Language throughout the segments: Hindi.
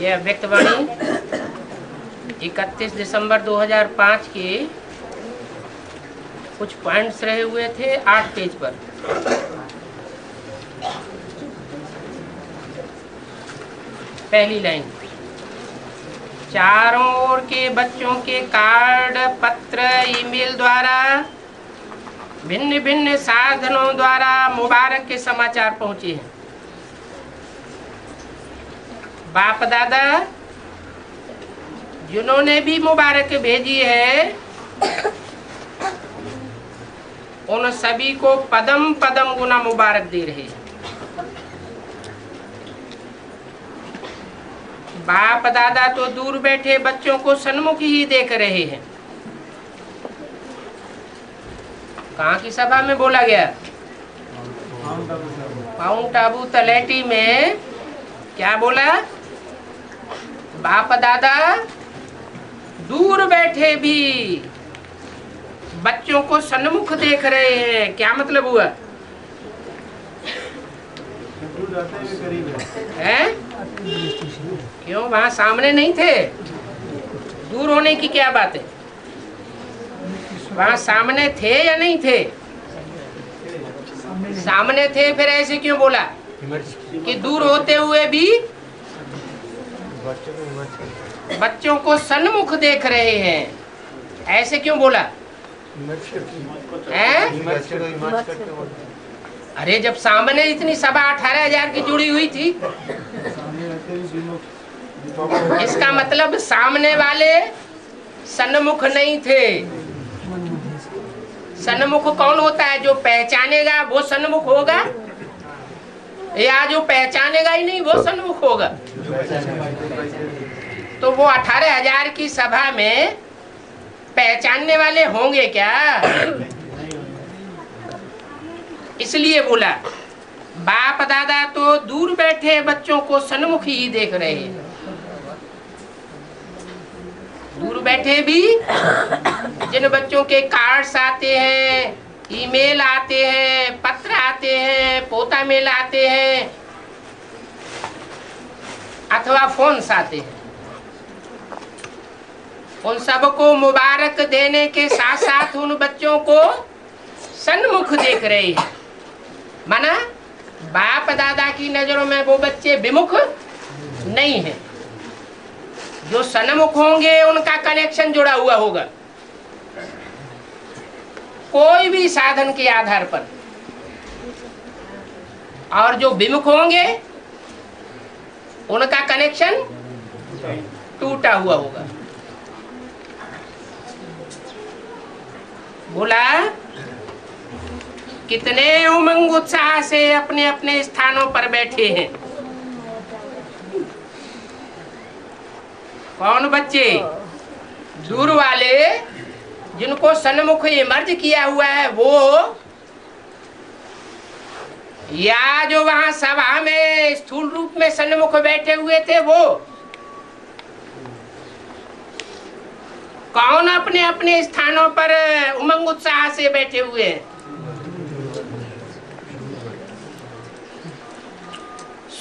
ये अव्यक्तवाणी 31 दिसंबर 2005 के कुछ पॉइंट्स रहे हुए थे 8 पेज पर। पहली लाइन, चारों ओर के बच्चों के कार्ड, पत्र, ईमेल द्वारा, भिन्न भिन्न साधनों द्वारा मुबारक के समाचार पहुंचे हैं। बाप दादा जिन्होंने भी मुबारक भेजी है उन सभी को पदम पदम गुना मुबारक दे रहे हैं। बाप दादा तो दूर बैठे बच्चों को सन्मुख ही देख रहे हैं। कहाँ की सभा में बोला गया? माउंट आबू तलेटी में। क्या बोला? बाप दादा दूर बैठे भी बच्चों को सन्मुख देख रहे हैं। क्या मतलब हुआ? हैं? क्यों वहां सामने नहीं थे? दूर होने की क्या बात है? वहां सामने थे या नहीं थे? सामने थे, फिर ऐसे क्यों बोला कि दूर होते हुए भी बच्चों को सन्मुख देख रहे हैं? ऐसे क्यों बोला? अरे जब सामने इतनी सभा 18,000 की जुड़ी हुई थी, इसका मतलब सामने वाले सन्मुख नहीं थे। सन्मुख कौन होता है? जो पहचानेगा वो सन्मुख होगा, या जो पहचानेगा ही नहीं वो सन्मुख होगा? तो वो 18,000 की सभा में पहचानने वाले होंगे क्या? इसलिए बोला बाप दादा तो दूर बैठे बच्चों को सन्मुख ही देख रहे हैं। दूर बैठे भी जिन बच्चों के कार्ड्स आते हैं, ईमेल आते हैं, पत्र आते हैं, पोता मेल आते हैं, अथवा फोन्स आते हैं, उन सबको मुबारक देने के साथ साथ उन बच्चों को सन्मुख देख रहे हैं। माना बाप दादा की नजरों में वो बच्चे विमुख नहीं है। जो सन्मुख होंगे उनका कनेक्शन जुड़ा हुआ होगा कोई भी साधन के आधार पर, और जो विमुख होंगे उनका कनेक्शन टूटा हुआ होगा। बोला कितने उमंग उत्साह से अपने अपने स्थानों पर बैठे हैं। कौन बच्चे? दूर वाले जिनको सन्मुख इमर्ज किया हुआ है वो, या जो वहां सभा में स्थूल रूप में सन्मुख बैठे हुए थे वो? कौन अपने अपने स्थानों पर उमंग उत्साह से बैठे हुए हैं?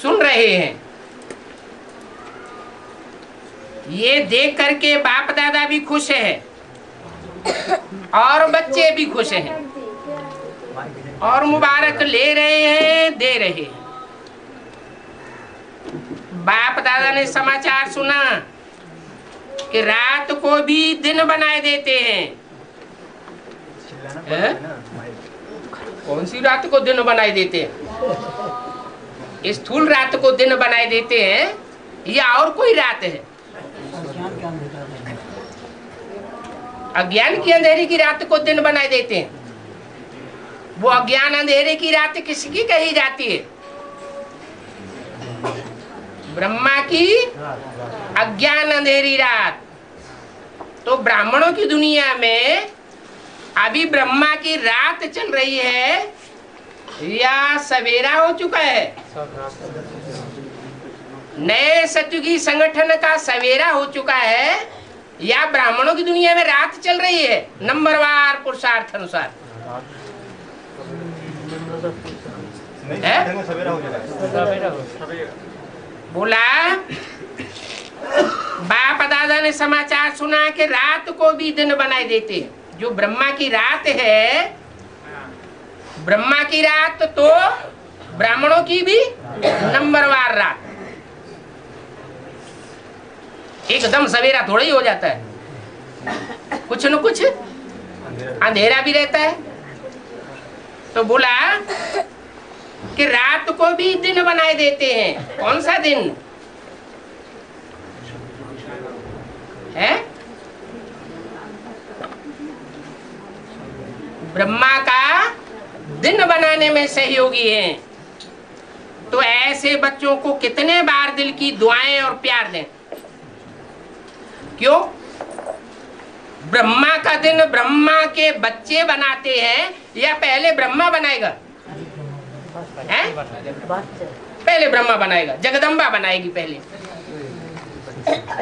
सुन रहे हैं। ये देख करके बाप दादा भी खुश है और बच्चे भी खुश हैं और मुबारक ले रहे हैं, दे रहे हैं। बाप दादा ने समाचार सुना कि रात को भी दिन बनाए देते हैं। कौन सी रात को दिन बनाए देते हैं? स्थूल रात को दिन बनाए देते हैं या और कोई रात है? अज्ञान की अंधेरी की रात को दिन बनाए देते हैं। वो अज्ञान अंधेरे की रात किसकी कही जाती है? ब्रह्मा की अज्ञान अंधेरी रात। तो ब्राह्मणों की दुनिया में अभी ब्रह्मा की रात चल रही है या सवेरा हो चुका है? नए सतयुगी संगठन का सवेरा हो चुका है या ब्राह्मणों की दुनिया में रात चल रही है नंबरवार पुरुषार्थ अनुसार? बोला बाप दादा ने समाचार सुना कि रात को भी दिन बनाए देते हैं। जो ब्रह्मा की रात है, ब्रह्मा की रात तो ब्राह्मणों की भी नंबरवार रात। एकदम सवेरा थोड़ा ही हो जाता है, कुछ न कुछ अंधेरा भी रहता है। तो बोला कि रात को भी दिन बनाए देते हैं। कौन सा दिन है? ब्रह्मा का दिन बनाने में सहयोगी हैं। तो ऐसे बच्चों को कितने बार दिल की दुआएं और प्यार दें। क्यों? ब्रह्मा का दिन ब्रह्मा के बच्चे बनाते हैं या पहले ब्रह्मा बनाएगा? है? पहले ब्रह्मा बनाएगा, जगदम्बा बनाएगी पहले।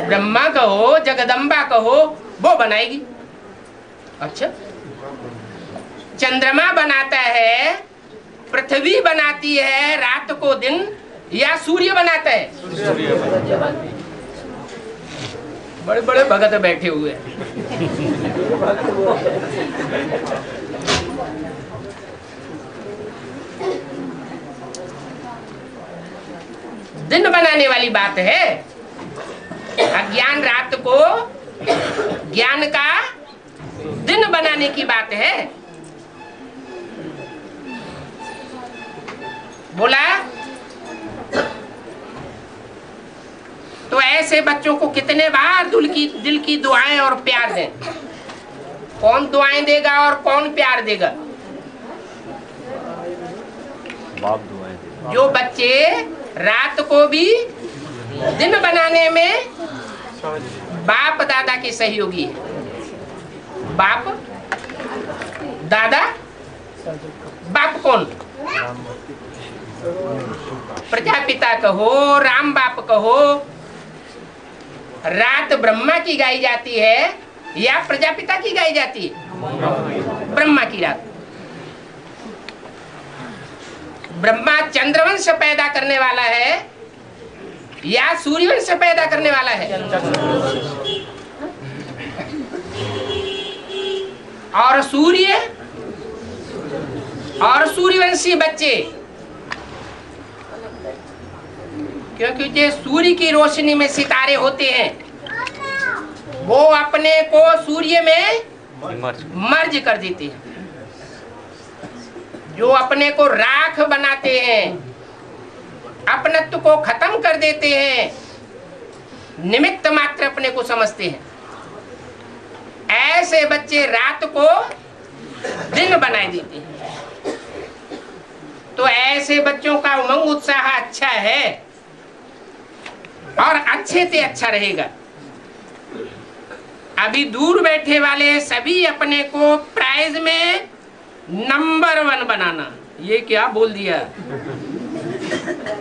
ब्रह्मा कहो जगदम्बा कहो, वो बनाएगी। अच्छा, चंद्रमा बनाता है, पृथ्वी बनाती है रात को दिन, या सूर्य बनाता है? बड़े बड़े भगत बैठे हुए हैं। दिन बनाने वाली बात है। अज्ञान रात को ज्ञान का दिन बनाने की बात है। बोला तो ऐसे बच्चों को कितने बार दिल की दुआएं और प्यार दें। कौन दुआएं देगा और कौन प्यार देगा? बाप दुआएं देगा। जो बच्चे रात को भी दिन बनाने में बाप दादा के सहयोगी है। बाप दादा, बाप कौन? प्रजापिता कहो, राम बाप कहो। रात ब्रह्मा की गाई जाती है या प्रजापिता की गाई जाती है? ब्रह्मा की रात। ब्रह्मा चंद्रवंश पैदा करने वाला है या सूर्यवंश पैदा करने वाला है? और सूर्यवंशी बच्चे, क्योंकि जो सूर्य की रोशनी में सितारे होते हैं, वो अपने को सूर्य में मर्ज कर देते हैं। जो अपने को राख बनाते हैं, अपनत्व को खत्म कर देते हैं, निमित्त मात्र अपने को समझते हैं, ऐसे बच्चे रात को दिन बनाए देते हैं। तो ऐसे बच्चों का उमंग उत्साह अच्छा है और अच्छे से अच्छा रहेगा। अभी दूर बैठे वाले सभी अपने को प्राइज में नंबर 1 बनाना, ये क्या बोल दिया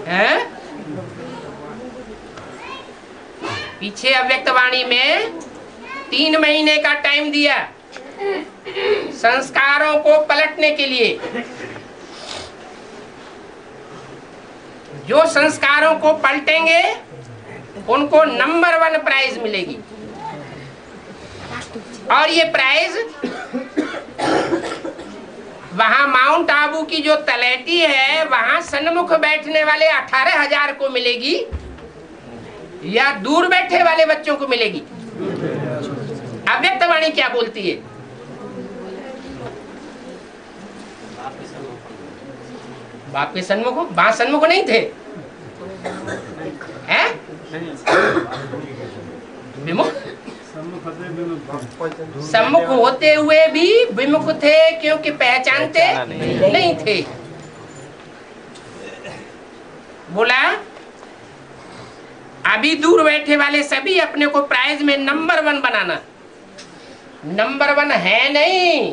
है? पीछे अव्यक्तवाणी में 3 महीने का टाइम दिया संस्कारों को पलटने के लिए। जो संस्कारों को पलटेंगे उनको नंबर 1 प्राइज मिलेगी। और ये प्राइज वहां माउंट आबू की जो तलैटी है, वहां सन्मुख बैठने वाले 18,000 को मिलेगी या दूर बैठे वाले बच्चों को मिलेगी? अव्यक्तवाणी क्या बोलती है? बाप के सन्मुख? वहां सन्मुख नहीं थे, हैं? विमुख? सम्मुख होते हुए भी विमुख थे, क्योंकि पहचानते नहीं थे। बोला अभी दूर बैठे वाले सभी अपने को प्राइज में नंबर 1 बनाना। नंबर 1 है नहीं,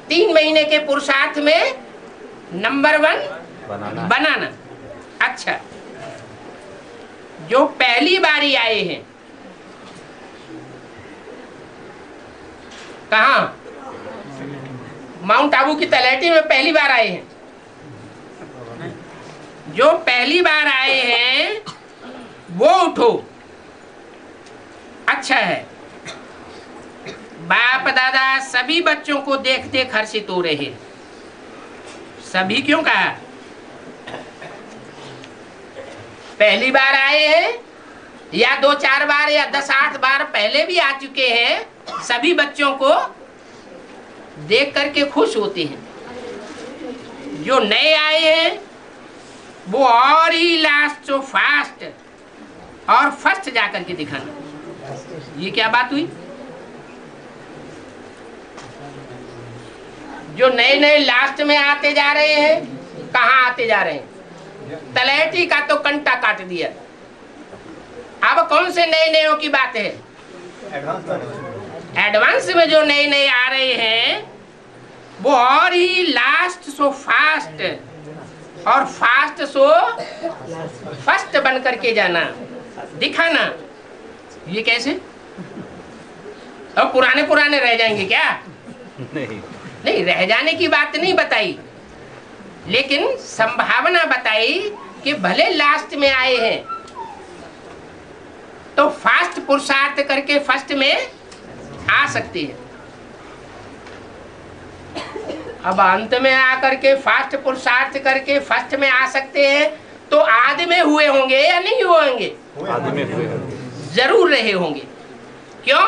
3 महीने के पुरुषार्थ में नंबर 1 बनाना। अच्छा, जो पहली बारी आए हैं, कहाँ? माउंट आबू की तलैटी में पहली बार आए हैं। जो पहली बार आए हैं वो उठो, अच्छा है, बाप दादा सभी बच्चों को देख देख हर्षित हो रहे हैं। सभी क्यों कहा? पहली बार आए हैं या 2-4 बार या 10-8 बार पहले भी आ चुके हैं, सभी बच्चों को देख करके खुश होते हैं। जो नए आए हैं वो और ही लास्ट सो फास्ट और फर्स्ट जाकर के दिखाना। ये क्या बात हुई? जो नए नए लास्ट में आते जा रहे हैं, कहाँ आते जा रहे हैं? तलैटी का तो कंटा काट दिया। अब कौन से नए नयों की बात है? एडवांस में जो नए नए आ रहे हैं वो और ही लास्ट सो फास्ट और फास्ट सो फर्स्ट बन करके जाना, दिखाना। ये कैसे? अब पुराने पुराने रह जाएंगे क्या? नहीं, रह जाने की बात नहीं बताई, लेकिन संभावना बताई कि भले लास्ट में आए हैं तो फास्ट पुरुषार्थ करके फर्स्ट में आ सकते हैं। अब अंत में आकर के फास्ट पुरुषार्थ करके फर्स्ट में आ सकते हैं, तो आदि में हुए होंगे या नहीं हुए होंगे? आदि में हुए होंगे, जरूर रहे होंगे। क्यों?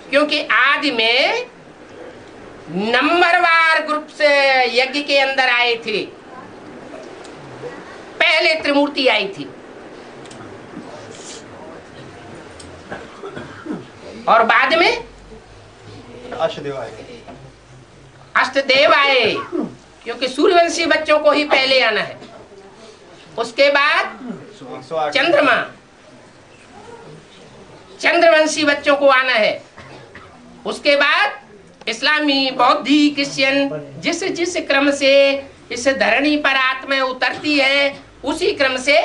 क्योंकि आदि में नंबरवार ग्रुप से यज्ञ के अंदर आए थे। पहले त्रिमूर्ति आई थी और बाद में अष्टदेव आए, क्योंकि सूर्यवंशी बच्चों को ही पहले आना है। उसके बाद चंद्रवंशी बच्चों को आना है। उसके बाद इस्लामी, बौद्धि, क्रिश्चियन, जिस जिस क्रम से इस धरणी पर आत्मा उतरती है उसी क्रम से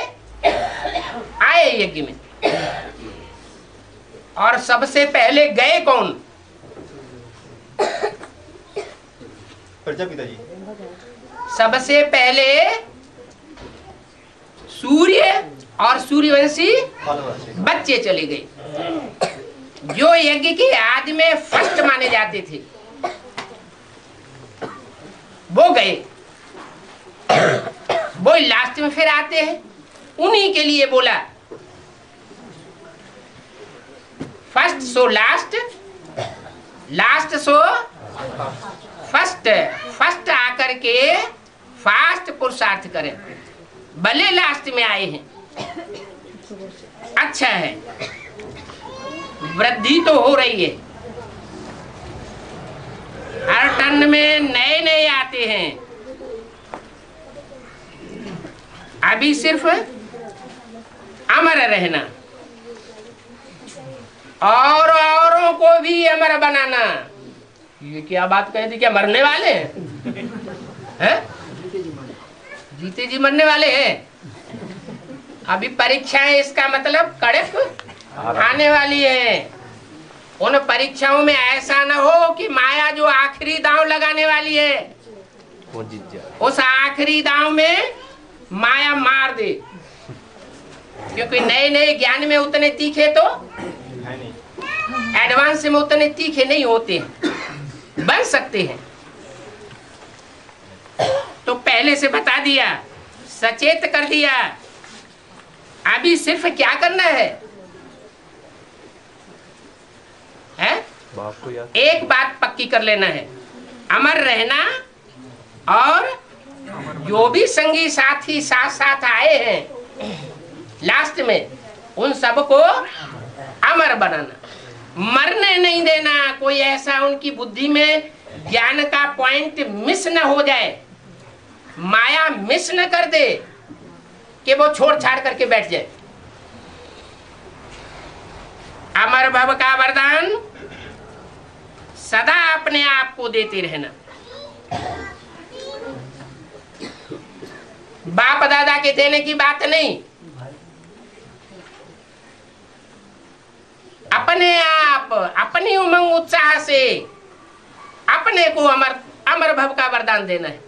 आए यज्ञ में। और सबसे पहले गए कौन? प्रजापिता जी। सबसे पहले सूर्य और सूर्यवंशी बच्चे चले गए, जो यज्ञ के आदि में फर्स्ट माने जाते थे, वो गए। वो लास्ट में फिर आते हैं, उन्हीं के लिए बोला first so last, last so first. First आकर के फास्ट पुरुषार्थ करें, भले लास्ट में आए हैं। अच्छा है, वृद्धि तो हो रही है, हर टर्न में नए नए आते हैं। अभी सिर्फ अमर रहना और औरों को भी अमर बनाना। ये क्या बात कह दी? क्या मरने वाले हैं? जीते जी मरने वाले हैं। अभी परीक्षाएं, इसका मतलब कड़क आने वाली है। उन परीक्षाओं में ऐसा न हो कि माया जो आखिरी दांव लगाने वाली है वो जीत जाए, उस आखिरी दांव में माया मार दे। क्योंकि नए नए ज्ञान में उतने तीखे तो एडवांस में उतने तीखे नहीं होते हैं, बन सकते हैं। तो पहले से बता दिया, सचेत कर दिया। अभी सिर्फ क्या करना है? बाप को याद, एक बात पक्की कर लेना है, अमर रहना। और जो भी संगी साथी साथ साथ आए हैं लास्ट में, उन सबको अमर बनाना, मरने नहीं देना। कोई ऐसा उनकी बुद्धि में ज्ञान का पॉइंट मिस न हो जाए, माया मिस न कर दे कि वो छोड़ छाड़ करके बैठ जाए। अमर भव का वरदान सदा अपने आप को देते रहना। बाप दादा के देने की बात नहीं, अपने आप अपनी उमंग उत्साह से अपने को अमर भव का वरदान देना है।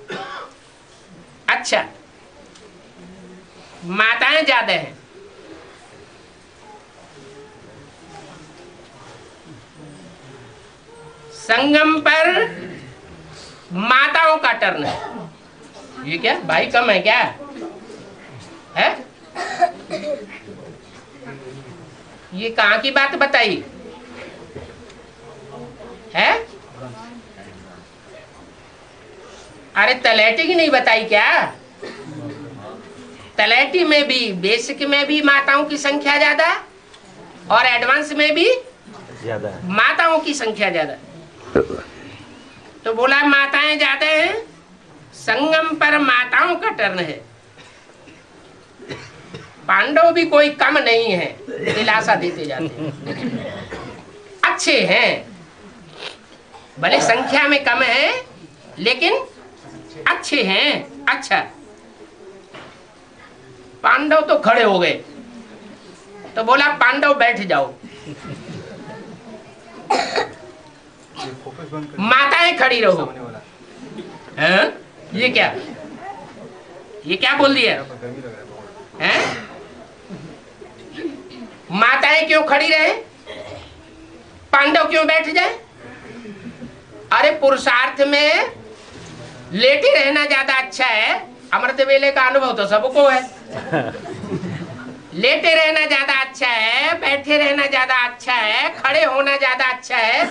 अच्छा, माताएं ज्यादा हैं, संगम पर माताओं का टर्न है। ये क्या भाई कम है क्या है? ये कहाँ की बात बताई है? अरे तलैटी की नहीं बताई क्या? तलैटी में भी, बेसिक में भी माताओं की संख्या ज्यादा और एडवांस में भी ज्यादा है। माताओं की संख्या ज्यादा। तो बोला माताएं ज्यादा हैं, संगम पर माताओं का टर्न है। पांडव भी कोई कम नहीं है, दिलासा देते जाते हैं। अच्छे हैं, भले संख्या में कम है लेकिन अच्छे हैं। अच्छा, पांडव तो खड़े हो गए, तो बोला पांडव बैठ जाओ। माताएं खड़ी रहो। हैं? ये क्या बोल दिया हैं? माताएं क्यों खड़ी रहे, पांडव क्यों बैठ जाए? अरे पुरुषार्थ में लेटे रहना ज्यादा अच्छा है। अमृत वेले का अनुभव तो सबको है। लेटे रहना ज्यादा अच्छा है, बैठे रहना ज्यादा अच्छा है, खड़े होना ज्यादा अच्छा है,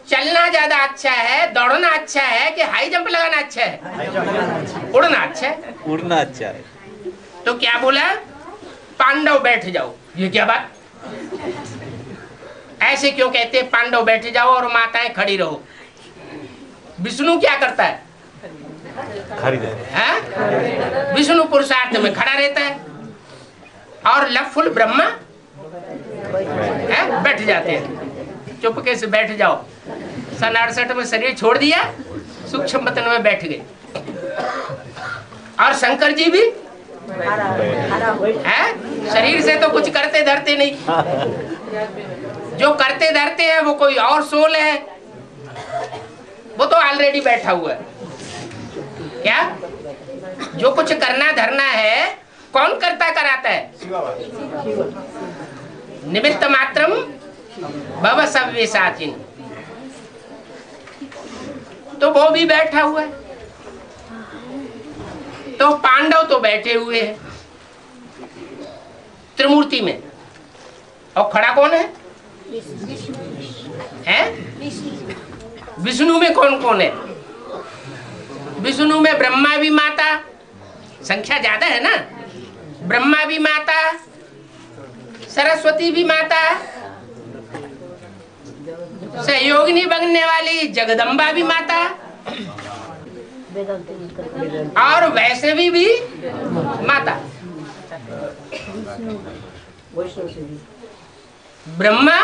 चलना ज्यादा अच्छा है, दौड़ना अच्छा है कि हाई जंप लगाना अच्छा है? उड़ना अच्छा है। उड़ना अच्छा है। तो क्या बोला? पांडव बैठ जाओ। ये क्या बात? ऐसे क्यों कहते हैं पांडव बैठ जाओ और माताएं खड़ी रहो? विष्णु क्या करता है? खड़ी रहते। विष्णु पुरुषार्थ में खड़ा रहता है और लफुल ब्रह्मा बैठ जाते हैं। चुपके से बैठ जाओ। सन 68 में शरीर छोड़ दिया, सूक्ष्म वतन में बैठ गए। और शंकर जी भी शरीर से तो कुछ करते धरते नहीं। जो करते धरते हैं वो कोई और सोल है, वो तो ऑलरेडी बैठा हुआ है। क्या जो कुछ करना धरना है कौन करता कराता है? निमित्त मात्रम भव सव्यसाचिन। तो वो भी बैठा हुआ है। तो पांडव तो बैठे हुए हैं त्रिमूर्ति में, और खड़ा कौन है? विष्णु में कौन कौन है? विष्णु में ब्रह्मा भी माता, संख्या ज्यादा है ना। ब्रह्मा भी माता, सरस्वती भी माता, सहयोगिनी बनने वाली जगदम्बा भी माता, और वैष्णवी भी माता। ब्रह्मा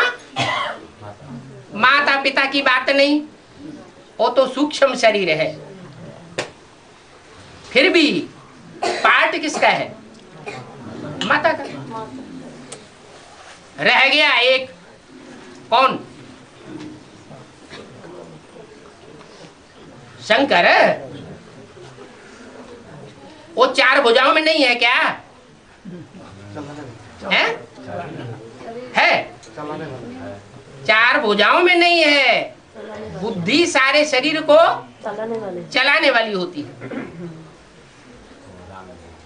माता पिता की बात नहीं, वो तो सूक्ष्म शरीर है। फिर भी पार्ट किसका है? माता का। रह गया एक, कौन? शंकर। वो चार भुजाओं में नहीं है क्या? है? चार भुजाओं में नहीं है। बुद्धि सारे शरीर को चलाने वाली होती है।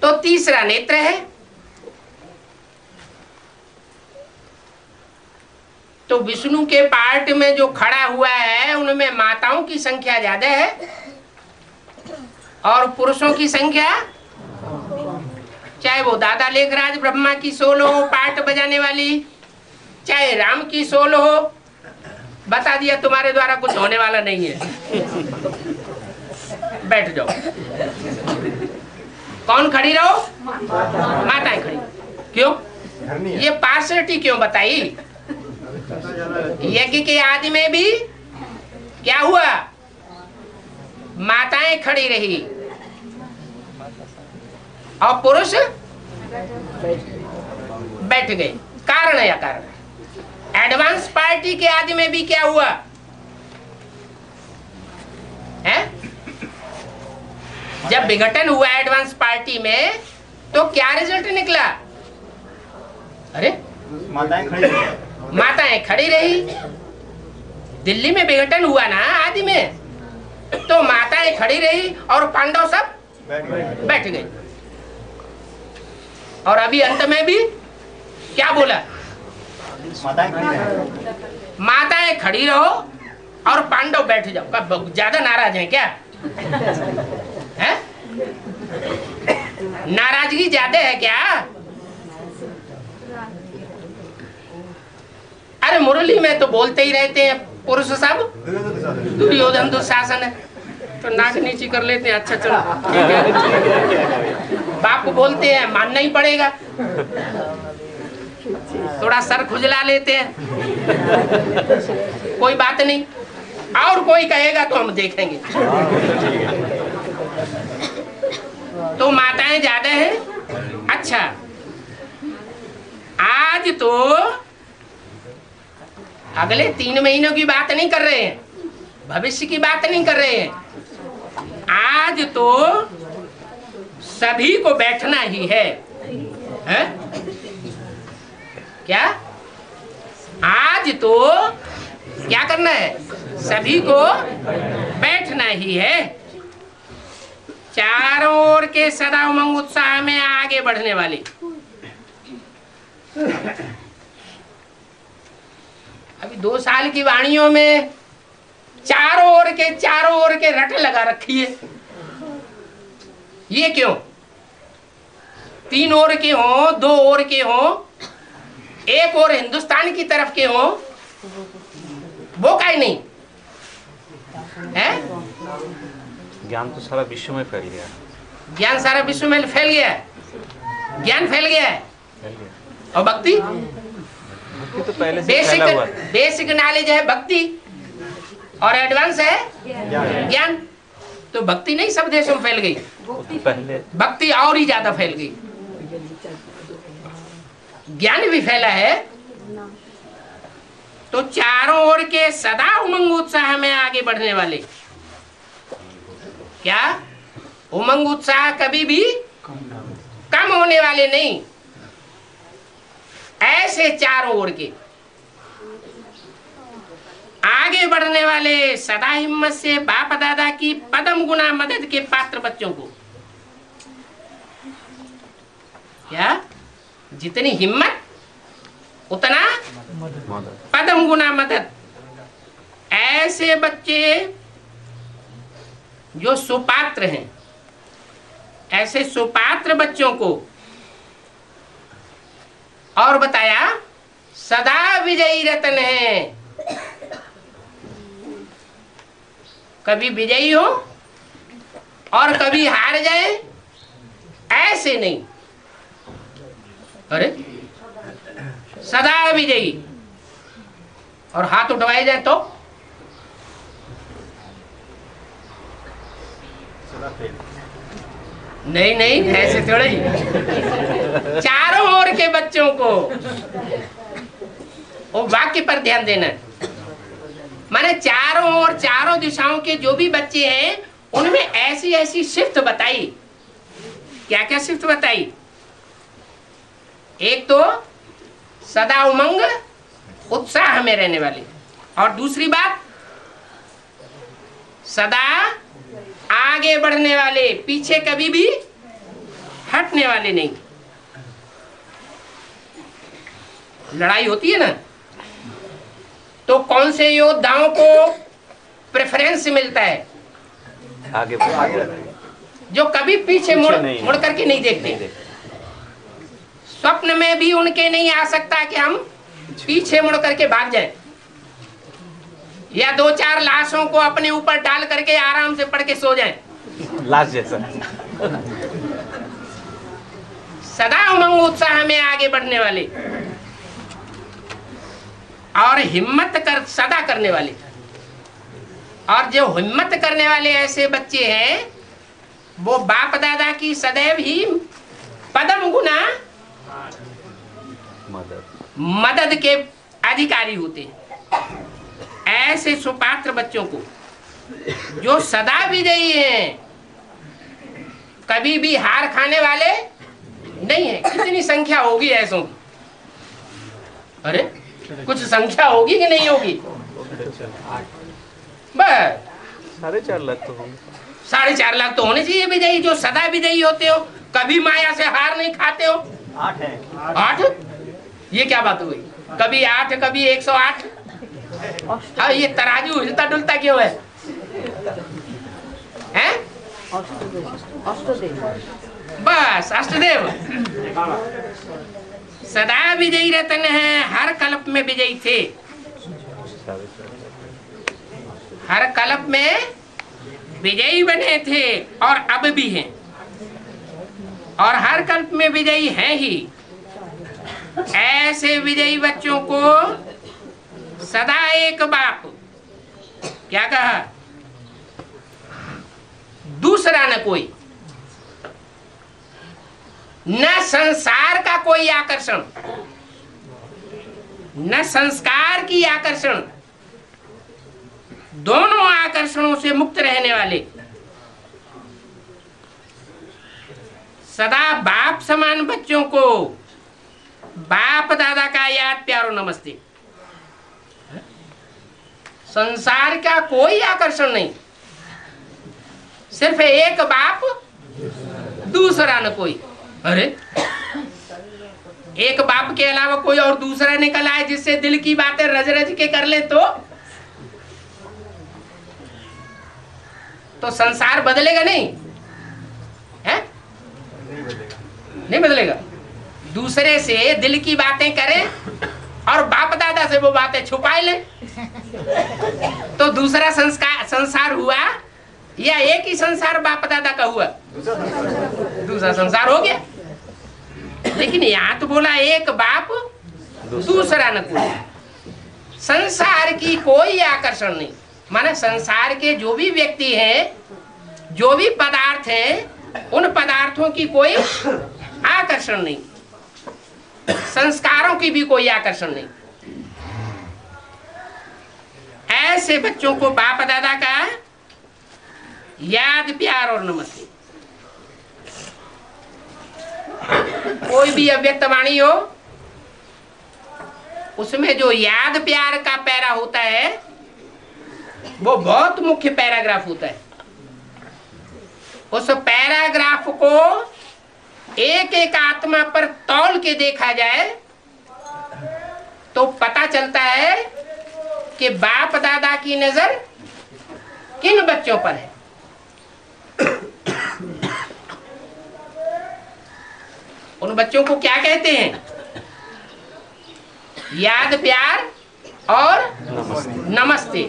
तो तीसरा नेत्र है। तो विष्णु के पार्ट में जो खड़ा हुआ है उनमें माताओं की संख्या ज्यादा है और पुरुषों की संख्या, चाहे वो दादा लेखराज ब्रह्मा की सोल हो पार्ट बजाने वाली, चाहे राम की सोल हो। बता दिया तुम्हारे द्वारा कुछ होने वाला नहीं है। बैठ जाओ। कौन खड़ी रहो? माताएं खड़ी। क्यों? ये पार्शलिटी क्यों बताई? यज्ञ के आदि में भी क्या हुआ? माताएं खड़ी रही और पुरुष बैठ गए। कारण या कारण? एडवांस पार्टी के आदि में भी क्या हुआ है? जब विघटन हुआ एडवांस पार्टी में तो क्या रिजल्ट निकला? अरे माताएं खड़ी रही, दिल्ली में विघटन हुआ ना आदि में, तो माताएं खड़ी रही और पांडव सब बैठ गए। और अभी अंत में भी क्या बोला, माताएं खड़ी रहो और पांडव बैठ जाओ। कब ज्यादा नाराज हैं क्या है? नाराजगी ज्यादा है क्या? अरे मुरली में तो बोलते ही रहते हैं पुरुष सब, दुर्योधन दुशासन है तो नाक नीची कर लेते हैं। अच्छा चलो बाप को बोलते हैं, मानना ही पड़ेगा। थोड़ा सर खुजला लेते हैं, कोई बात नहीं, और कोई कहेगा तो हम देखेंगे। तो माताएं ज्यादा हैं। अच्छा, आज तो अगले 3 महीनों की बात नहीं कर रहे हैं, भविष्य की बात नहीं कर रहे हैं। आज तो सभी को बैठना ही है, है? क्या आज तो क्या करना है? सभी को बैठना ही है। चारों ओर के सदा उमंग उत्साह में आगे बढ़ने वाले, अभी 2 साल की वाणियों में चारों ओर के रट लगा रखी है। ये क्यों? 3 ओर के हो, 2 ओर के हो, 1 ओर हिंदुस्तान की तरफ के हो, वो काहे नहीं है? ज्ञान तो सारा विश्व में फैल गया। ज्ञान सारा विश्व में फैल गया है, ज्ञान फैल गया है। और भक्ति तो पहले से फैला हुआ है। बेसिक नॉलेज है भक्ति, और एडवांस है ज्ञान। तो भक्ति नहीं सब देशों में फैल गई, पहले भक्ति और ही ज्यादा फैल गई। ज्ञान भी फैला है। तो चारों ओर के सदा उमंग उत्साह में आगे बढ़ने वाले, क्या उमंग उत्साह कभी भी कम होने वाले नहीं। ऐसे चारों ओर के आगे बढ़ने वाले, सदा हिम्मत से बाप दादा की पदम गुना मदद के पात्र बच्चों को, क्या जितनी हिम्मत उतना पदम गुना मदद। ऐसे बच्चे जो सुपात्र हैं, ऐसे सुपात्र बच्चों को, और बताया सदा विजयी रतन है। कभी विजयी हो और कभी हार जाए, ऐसे नहीं। अरे सदा विजयी, और हाथ उठवाए जाए तो नहीं नहीं, ऐसे थोड़ा ही। चारों ओर के बच्चों को वो वाक्य पर ध्यान देना, माने चारों ओर चारों दिशाओं के जो भी बच्चे हैं उनमें ऐसी ऐसी सिफ्त बताई। क्या क्या सिफ्त बताई? एक तो सदा उमंग उत्साह में रहने वाले, और दूसरी बात सदा आगे बढ़ने वाले, पीछे कभी भी हटने वाले नहीं। लड़ाई होती है ना, तो कौन से योद्धाओं को प्रेफरेंस मिलता है? आगे बढ़, जो कभी पीछे मुड़ करके नहीं देखते। स्वप्न में भी उनके नहीं आ सकता कि हम पीछे मुड़ करके भाग जाएं, या 2-4 लाशों को अपने ऊपर डाल करके आराम से पढ़ के सो जाएं। लाश जैसा। सदा उमंग उत्साह में आगे बढ़ने वाले और हिम्मत कर सदा करने वाले, और जो हिम्मत करने वाले ऐसे बच्चे हैं वो बाप दादा की सदैव ही पदम गुना मदद के अधिकारी होते हैं। ऐसे सुपात्र बच्चों को जो सदा विजयी हैं, कभी भी हार खाने वाले नहीं है। कितनी संख्या होगी ऐसों की? अरे कुछ संख्या होगी कि नहीं होगी? बस 4.5 लाख तो होंगे। 4.5 लाख तो होने चाहिए विजयी, जो सदा विजयी होते हो, कभी माया से हार नहीं खाते हो। 8 है। 8? ये क्या बात हुई? कभी 8 कभी 108। हाँ, ये तराजू हिलता डुलता क्यों है? हैं? बस अष्टदेव सदा विजयी रतन है, हर कल्प में विजयी थे, हर कल्प में विजयी बने थे और अब भी हैं, और हर कल्प में विजयी हैं ही। ऐसे विजयी बच्चों को सदा एक बाप, क्या कहा, दूसरा न कोई, न संसार का कोई आकर्षण, न संस्कार की आकर्षण, दोनों आकर्षणों से मुक्त रहने वाले, सदा बाप समान बच्चों को बाप दादा का याद प्यारो नमस्ते। संसार का कोई आकर्षण नहीं, सिर्फ एक बाप, दूसरा न कोई। अरे एक बाप के अलावा कोई और दूसरा निकल आए जिससे दिल की बातें रज रज के कर ले तो संसार बदलेगा नहीं है? नहीं बदलेगा। दूसरे से दिल की बातें करें और बाप दादा से वो बातें छुपाए ले तो दूसरा संसार हुआ, या एक ही संसार बाप दादा का हुआ? दूसरा संसार हो गया। लेकिन यहाँ तो बोला एक बाप दूसरा न कोई। संसार की कोई आकर्षण नहीं, माने संसार के जो भी व्यक्ति हैं, जो भी पदार्थ हैं, उन पदार्थों की कोई आकर्षण नहीं, संस्कारों की भी कोई आकर्षण नहीं। ऐसे बच्चों को बाप दादा का याद प्यार और नमस्ते। कोई भी अव्यक्त वाणी हो, उसमें जो याद प्यार का पैरा होता है वो बहुत मुख्य पैराग्राफ होता है। उस पैराग्राफ को एक एक आत्मा पर तौल के देखा जाए तो पता चलता है कि बाप दादा की नजर किन बच्चों पर है। उन बच्चों को क्या कहते हैं? याद प्यार और नमस्ते।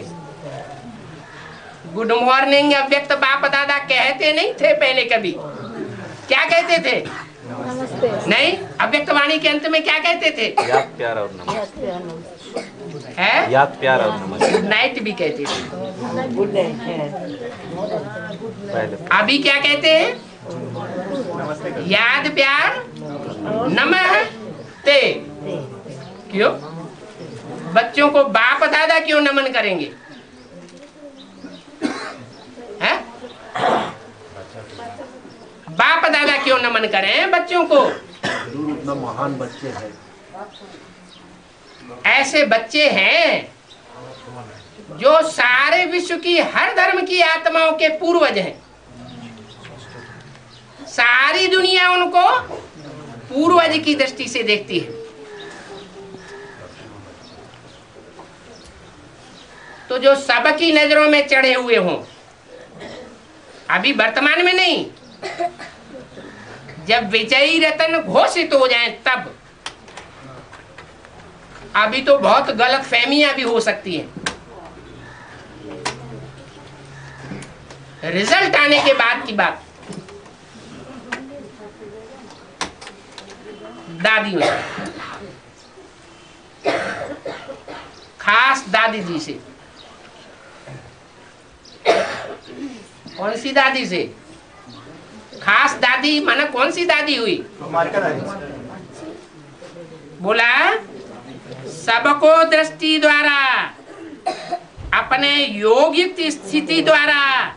गुड मॉर्निंग अव्यक्त बाप दादा कहते नहीं थे पहले कभी। क्या कहते थे? नमस्ते। नहीं, अव्यक्त वाणी के अंत में क्या कहते थे? याद प्यार और नमस्ते। है? याद प्यार और नमस्ते। गुड नाइट भी कहते थे। पहले अभी क्या कहते हैं? याद प्यार नमस्ते। क्यों? बच्चों को बाप दादा क्यों नमन करेंगे? है? बाप दादा क्यों नमन करें बच्चों को? इतना महान बच्चे हैं। ऐसे बच्चे हैं जो सारे विश्व की हर धर्म की आत्माओं के पूर्वज हैं। सारी दुनिया उनको पूर्वज की दृष्टि से देखती है। तो जो सबकी नजरों में चढ़े हुए हों, अभी वर्तमान में नहीं, जब विजयी रतन घोषित हो जाएं तब। अभी तो बहुत गलत फहमियां भी हो सकती हैं। रिजल्ट आने के बाद की बात। दादियों से, खास दादी जी से। कौन सी दादी से? खास दादी माना कौन सी दादी हुई? बोला सबको दृष्टि द्वारा, अपने योगिक स्थिति द्वारा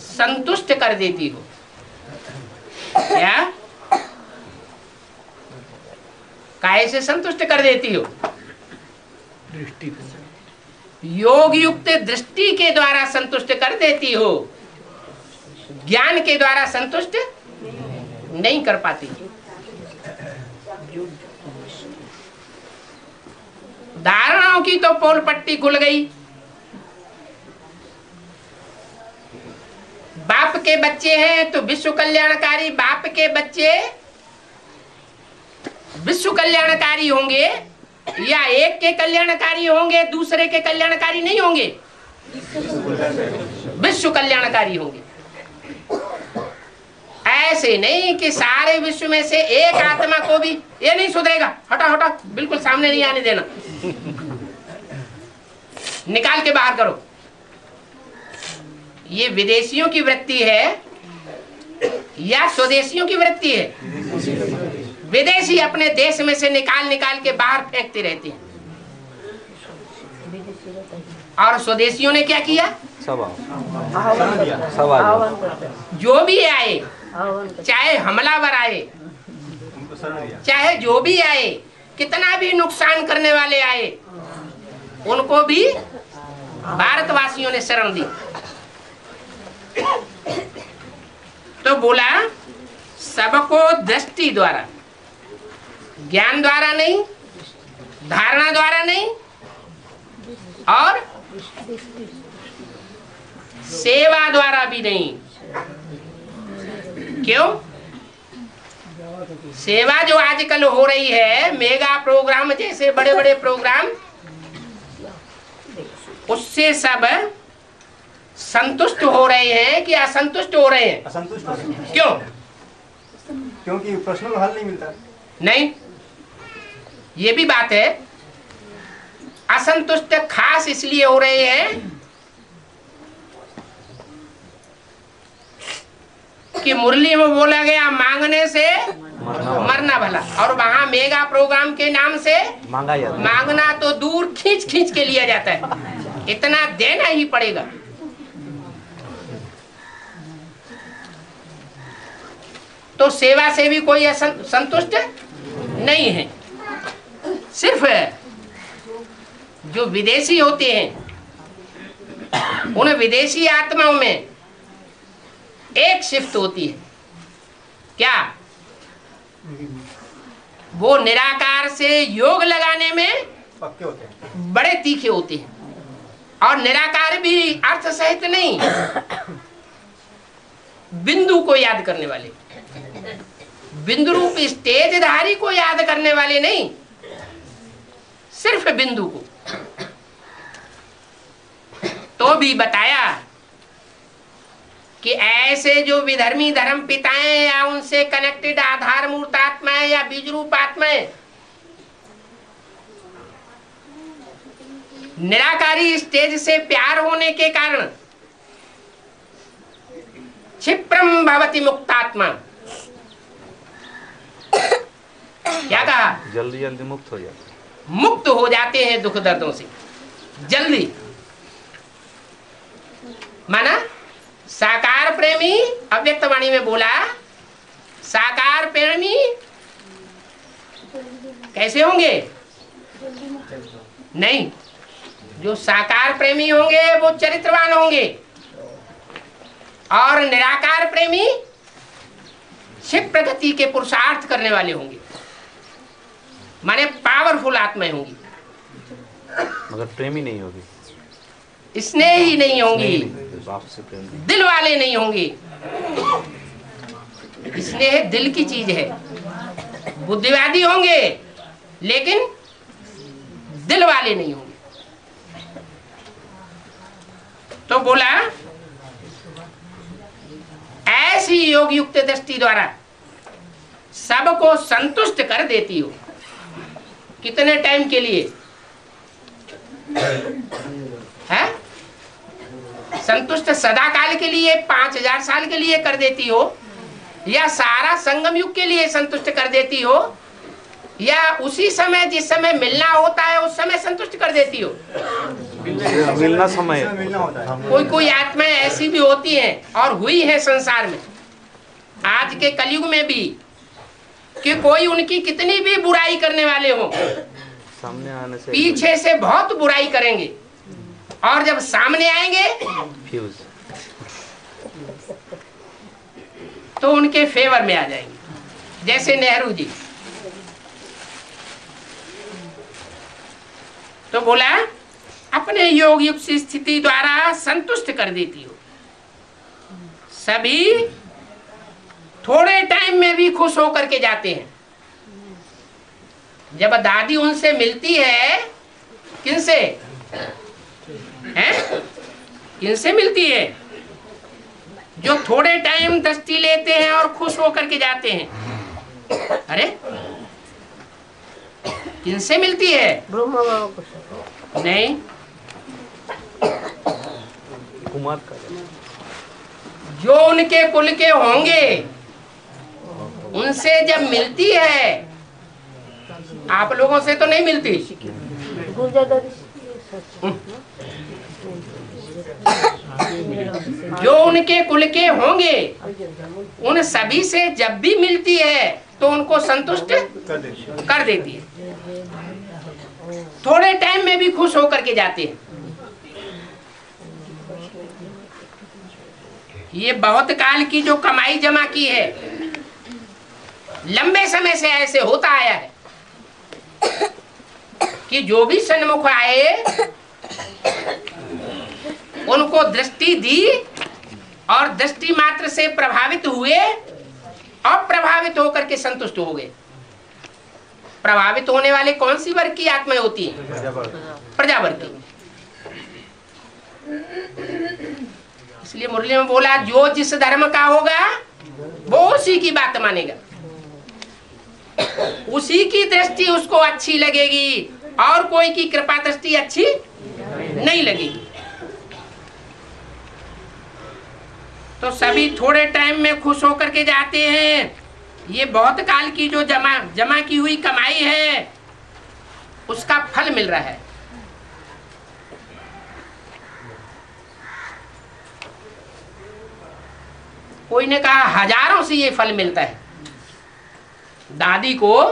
संतुष्ट कर देती हो। क्या? काहे से संतुष्ट कर देती हो? योग युक्त दृष्टि के द्वारा संतुष्ट कर देती हो, ज्ञान के द्वारा संतुष्ट नहीं कर पाती। धारणाओं की तो पोल पट्टी खुल गई। बाप के बच्चे हैं तो विश्व कल्याणकारी, बाप के बच्चे विश्व कल्याणकारी होंगे या एक के कल्याणकारी होंगे, दूसरे के कल्याणकारी नहीं होंगे, विश्व कल्याणकारी होंगे। ऐसे नहीं कि सारे विश्व में से एक आत्मा को भी ये नहीं सुधरेगा, हटा हटा, बिल्कुल सामने नहीं आने देना, निकाल के बाहर करो। ये विदेशियों की वृत्ति है या स्वदेशियों की वृत्ति है? विदेशी अपने देश में से निकाल निकाल के बाहर फेंकते रहते हैं, और स्वदेशियों ने क्या किया? सब जो भी आए, चाहे हमलावर आए, चाहे जो भी आए, कितना भी नुकसान करने वाले आए, उनको भी भारतवासियों ने शरण दी। तो बोला सबको दृष्टि द्वारा, ज्ञान द्वारा नहीं, धारणा द्वारा नहीं, और सेवा द्वारा भी नहीं। क्यों? सेवा जो आजकल हो रही है, मेगा प्रोग्राम जैसे बड़े बड़े प्रोग्राम, उससे सब संतुष्ट हो रहे हैं कि असंतुष्ट हो रहे हैं? असंतुष्ट हो रहे हैं। क्यों? क्योंकि प्रश्नों का हल नहीं मिलता। नहीं, ये भी बात है। असंतुष्ट खास इसलिए हो रहे हैं कि मुरली में बोला गया मांगने से मरना भला, और वहां मेगा प्रोग्राम के नाम से मांगना तो दूर खींच खींच के लिया जाता है, इतना देना ही पड़ेगा। तो सेवा से भी कोई संतुष्ट नहीं है। सिर्फ जो विदेशी होते हैं, उन विदेशी आत्माओं में एक शिफ्ट होती है। क्या? वो निराकार से योग लगाने में पक्के होते हैं, बड़े तीखे होते हैं, और निराकार भी अर्थ सहित नहीं, बिंदु को याद करने वाले, बिंदु रूप स्टेजधारी को याद करने वाले नहीं, सिर्फ बिंदु को। तो भी बताया कि ऐसे जो विधर्मी धर्म पिताएं या उनसे कनेक्टेड आधार मूर्त आत्माएं या बीज रूप आत्माएं निराकारी स्टेज से प्यार होने के कारण क्षिप्रम भवति मुक्तात्मा, क्या कहा? जल्दी जल्दी मुक्त हो जाते, मुक्त हो जाते हैं दुख दर्दों से जल्दी। माना साकार प्रेमी, अव्यक्त वाणी में बोला, साकार प्रेमी कैसे होंगे? नहीं, जो साकार प्रेमी होंगे वो चरित्रवान होंगे, और निराकार प्रेमी क्षिप्र गति के पुरुषार्थ करने वाले होंगे, माने पावरफुल आत्माएं होंगी, मगर प्रेमी नहीं होगी, स्नेह ही नहीं होंगी, बाप से प्रेम नहीं, दिल वाले नहीं होंगे। स्नेह दिल की चीज है। बुद्धिवादी होंगे लेकिन दिल वाले नहीं होंगे। तो बोला ऐसी योग युक्त दृष्टि द्वारा सबको संतुष्ट कर देती हो। कितने टाइम के लिए है? संतुष्ट सदा काल के लिए, 5000 साल के लिए कर देती हो, या सारा संगम युग के लिए संतुष्ट कर देती हो, या उसी समय जिस समय मिलना होता है उस समय संतुष्ट कर देती हो? मिलना समय कोई कोई आत्माएं ऐसी भी होती हैं और हुई है संसार में आज के कलयुग में भी, कि कोई उनकी कितनी भी बुराई करने वाले हो, सामने आने से पीछे से बहुत बुराई करेंगे, और जब सामने आएंगे फ्यूज। तो उनके फेवर में आ जाएंगे। जैसे नेहरू जी, तो बोला अपने योग युक्त स्थिति द्वारा संतुष्ट कर देती हो, सभी थोड़े टाइम में भी खुश होकर के जाते हैं। जब दादी उनसे मिलती है, किनसे हैं? किनसे मिलती है? जो थोड़े टाइम दृष्टि लेते हैं और खुश होकर के जाते हैं। अरे किनसे मिलती है? ब्रह्मा बाबा नहीं, कुमार का जो उनके कुल के होंगे उनसे जब मिलती है। आप लोगों से तो नहीं मिलती। जो उनके कुल के होंगे उन सभी से जब भी मिलती है तो उनको संतुष्ट कर देती है। थोड़े टाइम में भी खुश होकर के जाते हैं। ये बहुत काल की जो कमाई जमा की है, लंबे समय से ऐसे होता आया है कि जो भी सन्मुख आए उनको दृष्टि दी और दृष्टि मात्र से प्रभावित हुए और प्रभावित होकर के संतुष्ट हो गए। प्रभावित होने वाले कौन सी वर्ग की आत्माएं होती हैं? प्रजावर्ग की। इसलिए मुरली में बोला, जो जिस धर्म का होगा वो उसी की बात मानेगा, उसी की दृष्टि उसको अच्छी लगेगी और कोई की कृपा दृष्टि अच्छी नहीं लगेगी। तो सभी थोड़े टाइम में खुश होकर के जाते हैं। ये बहुत काल की जो जमा की हुई कमाई है उसका फल मिल रहा है। कोई ने कहा हजारों से ये फल मिलता है। दादी को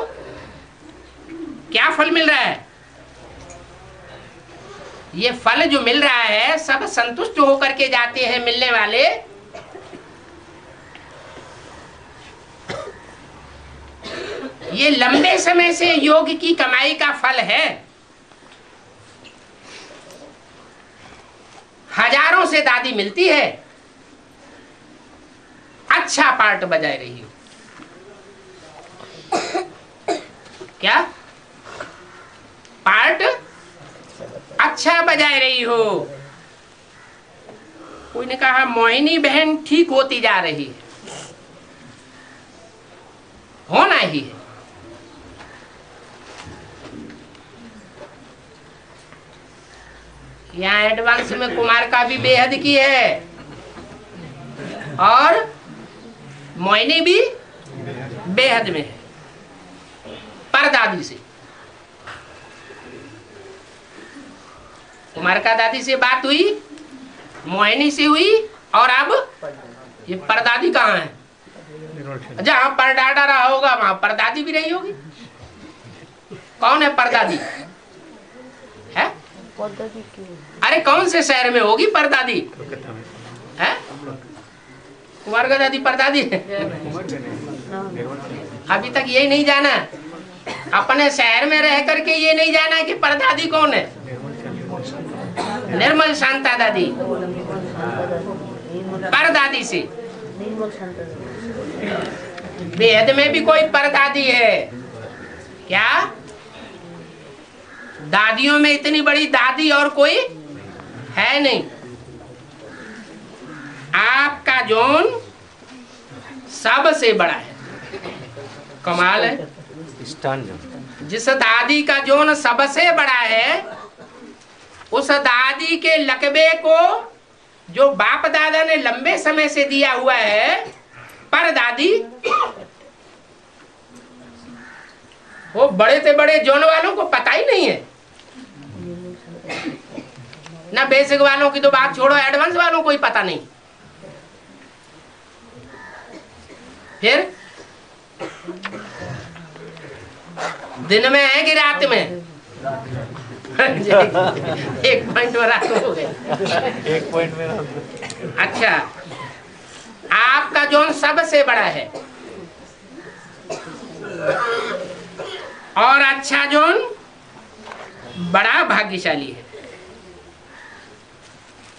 क्या फल मिल रहा है? ये फल जो मिल रहा है सब संतुष्ट होकर के जाते हैं मिलने वाले। ये लंबे समय से योग की कमाई का फल है। हजारों से दादी मिलती है, अच्छा पार्ट बजाए रही हो। क्या पार्ट अच्छा बजाए रही हो? कोई ने कहा मोहिनी बहन ठीक होती जा रही है। होना ही है। यहाँ एडवांस में कुमार का भी बेहद की है और मोहिनी भी बेहद में है। परदादी से कुमार का दादी से बात हुई, मोहिनी से हुई और अब ये परदादी कहाँ है? जहाँ परदादा रहा होगा वहां परदादी भी रही होगी। कौन है परदादी? है? अरे कौन से शहर में होगी परदादी? है? कुमार का दादी परदादी है? अभी तक यही नहीं जाना। अपने शहर में रह करके ये नहीं जाना कि परदादी कौन है। निर्मल शांता दादी परदादी से। बेहद में भी कोई परदादी है क्या? दादियों में इतनी बड़ी दादी और कोई है नहीं। आपका जोन सबसे बड़ा है। कमाल है। जिस दादी का जोन सबसे बड़ा है उस दादी के लकबे को जो बाप दादा ने लंबे समय से दिया हुआ है पर दादी, वो बड़े से बड़े जोन वालों को पता ही नहीं है। ना बेसिक वालों की तो बात छोड़ो, एडवांस वालों को ही पता नहीं। फिर दिन में है कि रात में? 1 पॉइंट मेरा हो गया। 1 पॉइंट मेरा। अच्छा, आपका जोन सबसे बड़ा है और अच्छा जोन बड़ा भाग्यशाली है।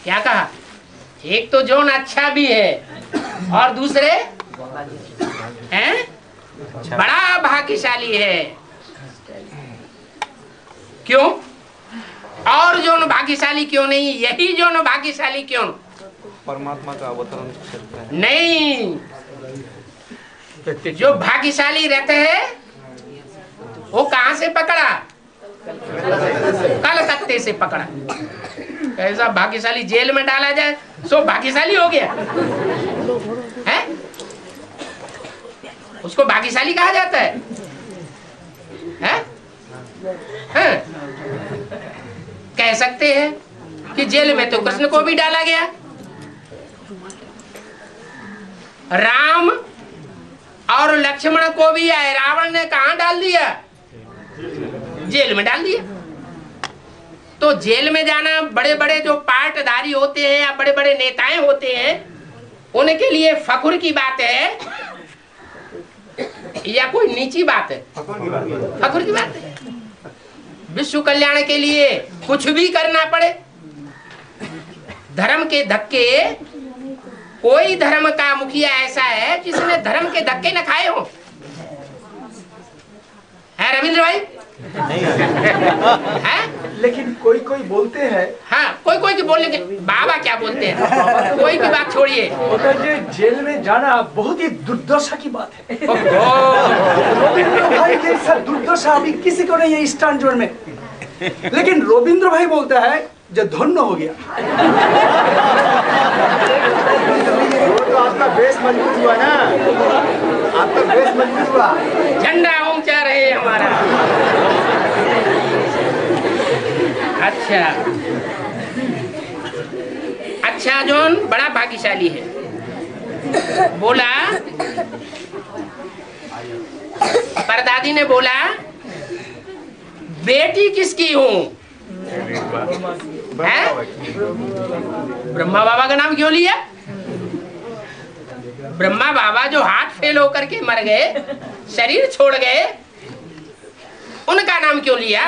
क्या कहा? एक तो जोन अच्छा भी है और दूसरे हैं बड़ा भाग्यशाली है। क्यों? और जोन भाग्यशाली क्यों नहीं? यही जोन भाग्यशाली क्यों? परमात्मा का अवतरण क्षेत्र है। नहीं, जो भाग्यशाली रहते हैं वो कहां से पकड़ा? कलकत्ते से पकड़ा। ऐसा भाग्यशाली जेल में डाला जाए सो भाग्यशाली हो गया है? उसको भाग्यशाली कहा जाता है? हैं? कह सकते हैं कि जेल में तो कृष्ण को भी डाला गया, राम और लक्ष्मण को भी आए, रावण ने कहां डाल दिया? जेल में डाल दिया। तो जेल में जाना बड़े बड़े जो पाटधारी होते हैं या बड़े बड़े नेताएं होते हैं उनके लिए फख्र की बात है या कोई नीची बात है? फख्र की बात है। विश्व कल्याण के लिए कुछ भी करना पड़े, धर्म के धक्के, कोई धर्म का मुखिया ऐसा है जिसने धर्म के धक्के न खाए हो? है रविंद्र भाई? है? लेकिन कोई कोई बोलते हैं, हाँ, कोई कोई की बोलने के बाबा क्या बोलते हैं, कोई की बात छोड़िए। जेल में जाना बहुत ही दुर्दशा की बात है। ओहो, भाई जैसा दुर्दशा अभी किसी को नहीं है इस टांजोर में। लेकिन रविंद्र भाई बोलता है जो धन्य हो गया। तो आपका बेस मजबूत हुआ ना, आपका बेस मजबूत हुआ। झंडा ऊंचा रहे हमारा। अच्छा, अच्छा जोन बड़ा भाग्यशाली है। बोला, परदादी ने बोला बेटी किसकी हूँ? है? ब्रह्मा बाबा का नाम क्यों लिया? ब्रह्मा बाबा जो हार्ट फेल होकर के मर गए, शरीर छोड़ गए, उनका नाम क्यों लिया?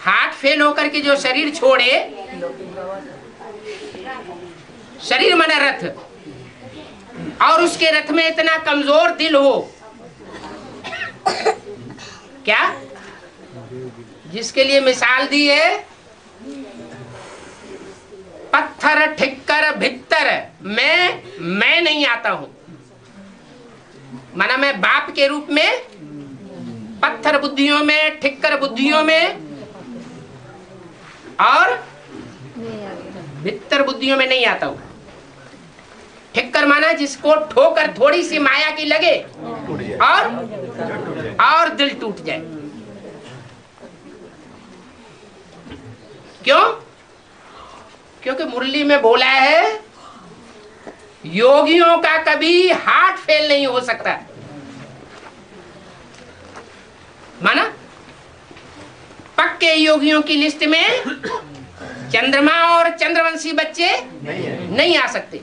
हार्ट फेल होकर के जो शरीर छोड़े, शरीर माना रथ, और उसके रथ में इतना कमजोर दिल हो, क्या? जिसके लिए मिसाल दी है, पत्थर ठिक्कर भित्तर मैं नहीं आता हूं। माना मैं बाप के रूप में पत्थर बुद्धियों में, ठिक्कर बुद्धियों में और भित्तर बुद्धियों में नहीं आता हूं। ठिक्कर माना जिसको ठोकर थोड़ी सी माया की लगे और दिल टूट जाए। क्यों? क्योंकि मुरली में बोला है योगियों का कभी हार्ट फेल नहीं हो सकता। माना पक्के योगियों की लिस्ट में चंद्रमा और चंद्रवंशी बच्चे नहीं आ सकते।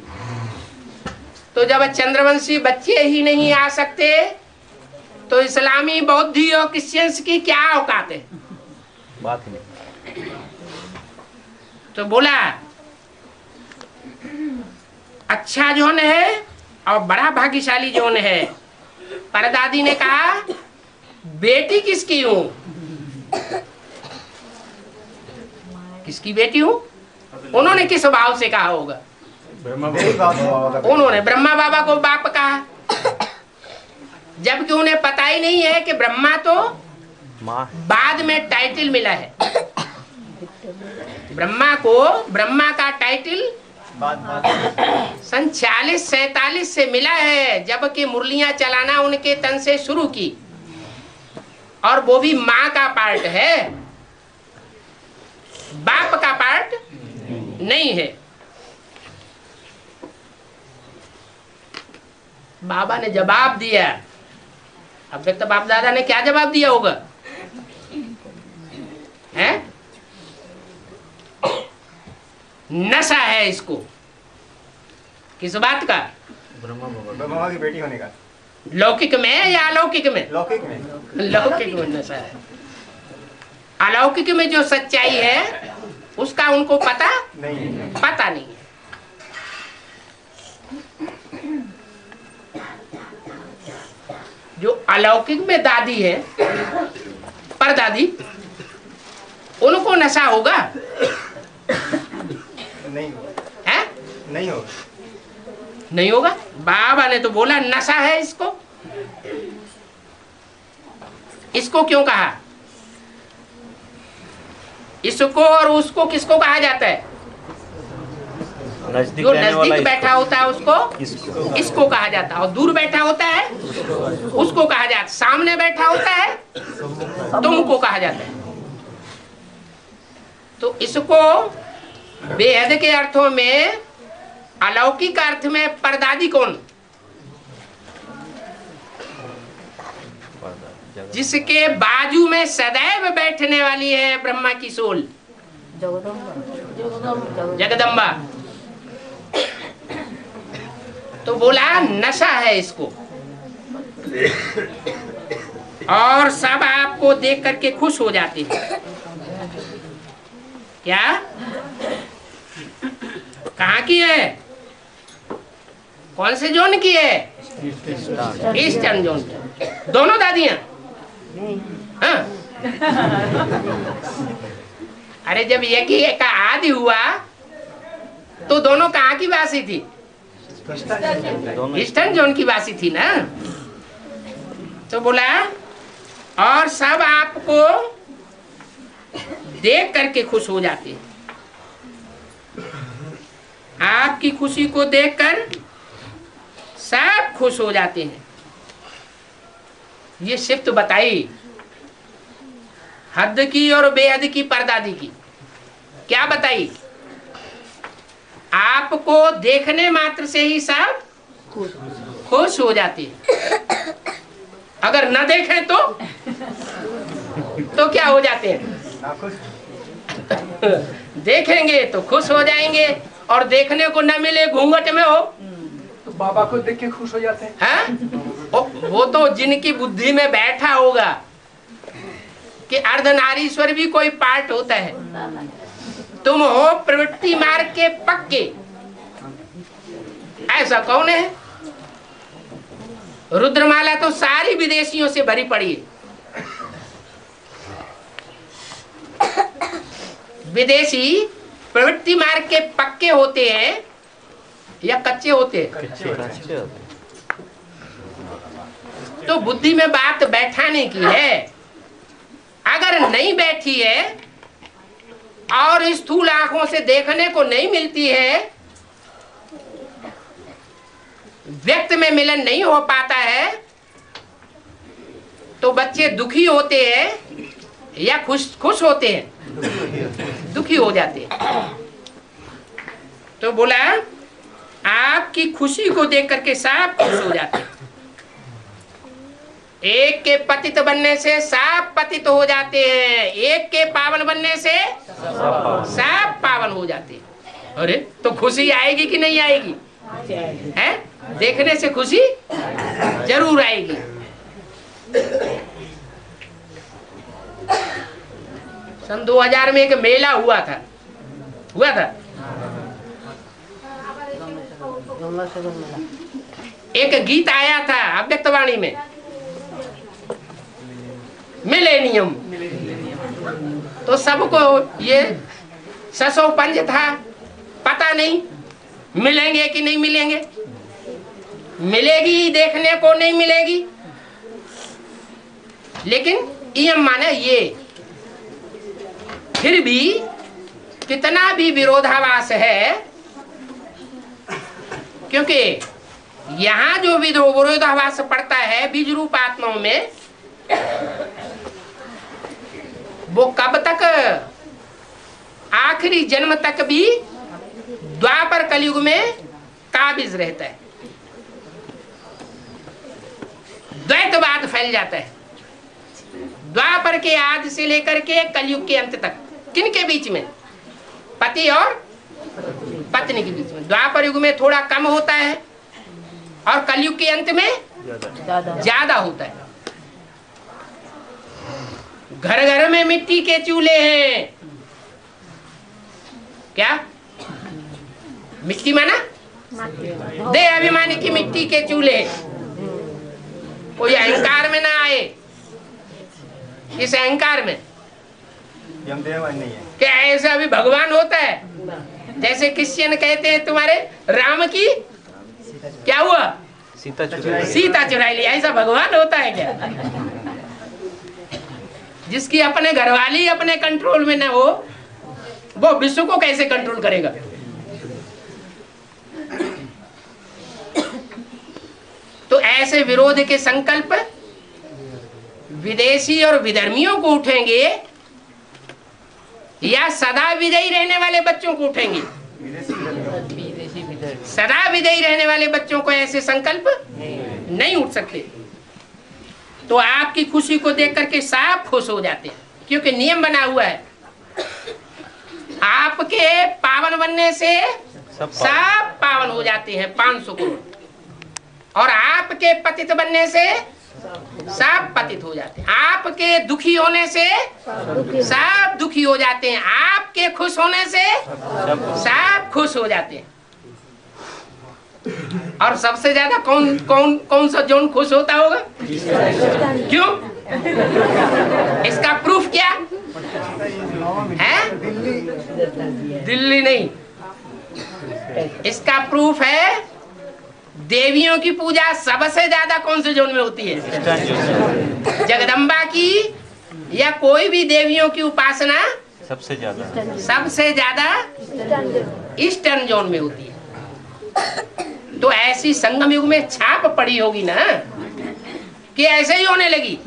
तो जब चंद्रवंशी बच्चे ही नहीं आ सकते तो इस्लामी, बौद्धि और क्रिश्चियंस की क्या औकात है? बात ही नहीं। तो बोला अच्छा जोन है और बड़ा भाग्यशाली जोन है। परदादी ने कहा बेटी किसकी हूं? किसकी बेटी हूं? उन्होंने किस भाव से कहा होगा? उन्होंने ब्रह्मा बाबा को बाप कहा, जबकि उन्हें पता ही नहीं है कि ब्रह्मा तो बाद में टाइटल मिला है। ब्रह्मा को ब्रह्मा का टाइटल सन 40-47 से मिला है, जबकि मुरलियां चलाना उनके तन से शुरू की, और वो भी माँ का पार्ट है, बाप का पार्ट नहीं है। बाबा ने जवाब दिया। अब तक तो बाप दादा ने क्या जवाब दिया होगा? हैं? नशा है इसको। किस बात का? ब्रह्मा की बेटी होने का। लौकिक में या अलौकिक में? लौकिक में। लौकिक में नशा है। अलौकिक में जो सच्चाई है उसका उनको पता नहीं है। जो अलौकिक में दादी है, परदादी, उनको नशा होगा? नहीं है? नहीं होगा। नहीं होगा। बाबा ने तो बोला नशा है इसको। इसको क्यों कहा? इसको और उसको किसको कहा जाता है? जो नजदीक बैठा होता है उसको इसको कहा जाता है, और दूर बैठा होता है उसको कहा जाता है, सामने बैठा होता है तुमको कहा जाता है। तो इसको बेहद के अर्थों में, अलौकिक अर्थ में परदादी कौन? जिसके बाजू में सदैव बैठने वाली है ब्रह्मा की सोल, जगदम्बा। तो बोला नशा है इसको। और सब आपको देख करके खुश हो जाते हैं। क्या? कहाँ की है? कौन से जोन की है? ईस्टर्न जोन की। दोनों दादियां? हाँ? अरे जब यज्ञ का आदि हुआ तो दोनों कहाँ की वासी थी? ईस्टर्न जोन की वासी थी ना। तो बोला और सब आपको देख करके खुश हो जाते हैं। आपकी खुशी को देखकर सब खुश हो जाते हैं। ये शिफ्ट बताई हद की और बेहद की परदादी की। क्या बताई? आपको देखने मात्र से ही सब खुश हो जाते हैं। अगर न देखें तो क्या हो जाते हैं? देखेंगे तो खुश हो जाएंगे, और देखने को न मिले, घूंघट में हो तो बाबा को देख के खुश हो जाते हैं। हैं? वो तो जिनकी बुद्धि में बैठा होगा कि अर्धनारीश्वर भी कोई पार्ट होता है। तुम हो प्रवृत्ति मार्ग के पक्के, ऐसा कौन है? रुद्रमाला तो सारी विदेशियों से भरी पड़ी है। विदेशी प्रवृत्ति मार्ग के पक्के होते हैं या कच्चे होते हैं? तो बुद्धि में बात बैठाने की है। अगर नहीं बैठी है और स्थूल आंखों से देखने को नहीं मिलती है, व्यक्त में मिलन नहीं हो पाता है, तो बच्चे दुखी होते हैं या खुश होते हैं? दुखी हो जाते हैं। तो बोला आपकी खुशी को देख करके सब खुश हो जाते हैं। एक के पतित बनने से सब पतित हो जाते हैं, एक के पावन बनने से सब पावन हो जाते हैं। अरे तो खुशी आएगी कि नहीं आएगी? है? देखने से खुशी जरूर आएगी। सन 2000 में एक मेला हुआ था। एक गीत आया था अव्यक्तवाणी में, मिलेनियम। तो सबको ये ससो पंज था, पता नहीं मिलेंगे कि नहीं मिलेंगे, मिलेगी देखने को नहीं मिलेगी। लेकिन ये माने ये फिर भी कितना भी विरोधाभास है, क्योंकि यहाँ जो विरोधाभास पड़ता है बीज रूप आत्माओं में, वो कब तक? आखिरी जन्म तक भी द्वापर कलयुग में काबिज रहता है। द्वैतवाद फैल जाता है द्वापर के आदि से लेकर के कलयुग के अंत तक। किन के बीच में? पति और पत्नी के बीच में। द्वापर युग में थोड़ा कम होता है और कलयुग के अंत में ज्यादा होता है। घर घर में मिट्टी के चूल्हे हैं। क्या मिट्टी माना दे अभिमानी की मिट्टी के चूल्हे। कोई अहंकार में ना आए। इस अहंकार में नहीं है क्या ऐसा अभी भगवान होता है? जैसे क्रिश्चियन कहते हैं तुम्हारे राम की क्या हुआ, सीता चुरा ली। ऐसा भगवान होता है क्या? जिसकी अपने घरवाली अपने कंट्रोल में न हो वो विश्व को कैसे कंट्रोल करेगा? तो ऐसे विरोध के संकल्प विदेशी और विधर्मियों को उठेंगे या सदा विजयी रहने वाले बच्चों को उठेंगे? सदा विजयी रहने वाले बच्चों को ऐसे संकल्प नहीं उठ सकते। तो आपकी खुशी को देख करके साफ खुश हो जाते हैं, क्योंकि नियम बना हुआ है आपके पावन बनने से सब पावन हो जाते हैं 500 करोड़, और आपके पतित बनने से सब पतित हो जाते हैं। आपके दुखी होने से सब दुखी हो जाते हैं। आपके खुश होने से सब खुश हो जाते हैं। और सबसे ज्यादा कौन कौन कौन सा जोन खुश होता होगा? क्यों? इसका प्रूफ क्या है? दिल्ली नहीं, इसका प्रूफ है देवियों की पूजा सबसे ज्यादा कौन से जोन में होती है? जगदम्बा की या कोई भी देवियों की उपासना सबसे ज्यादा ईस्टर्न जोन में होती है। तो ऐसी संगम युग में छाप पड़ी होगी ना कि ऐसे ही होने लगी।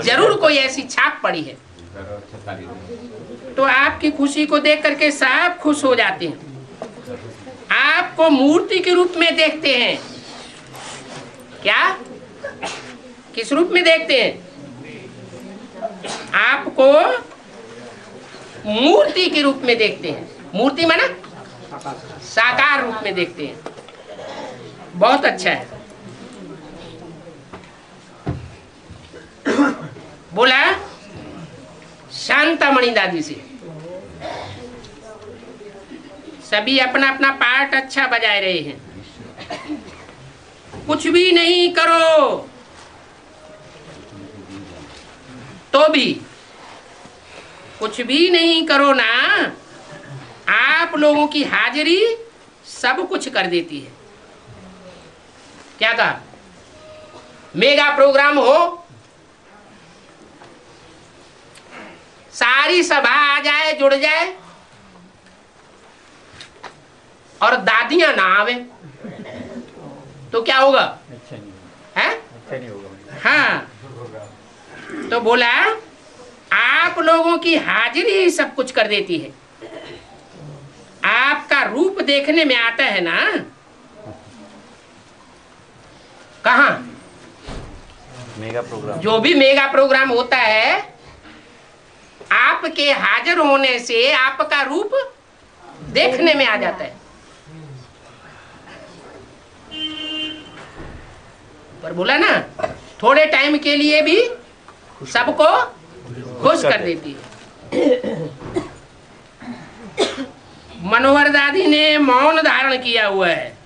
जरूर कोई ऐसी छाप पड़ी है। तो आपकी खुशी को देख करके सब खुश हो जाते हैं। आपको मूर्ति के रूप में देखते हैं। क्या किस रूप में देखते हैं? आपको मूर्ति के रूप में देखते हैं। मूर्ति माना साकार रूप में देखते हैं। बहुत अच्छा है। बोला शांतामणि दादी से सभी अपना अपना पार्ट अच्छा बजाए रहे हैं। कुछ भी नहीं करो तो भी, कुछ भी नहीं करो ना, आप लोगों की हाजिरी सब कुछ कर देती है। क्या कहा? मेगा प्रोग्राम हो, सारी सभा आ जाए, जुड़ जाए, और दादियां ना आवे तो क्या होगा? है? हाँ, तो बोला आप लोगों की हाजिरी ही सब कुछ कर देती है। आपका रूप देखने में आता है ना, कहाँ? Mega program. जो भी मेगा प्रोग्राम होता है, आपके हाजिर होने से आपका रूप देखने में आ जाता है। पर बोला ना थोड़े टाइम के लिए भी सबको खुश कर देती है। मनोहर दादी ने मौन धारण किया हुआ है?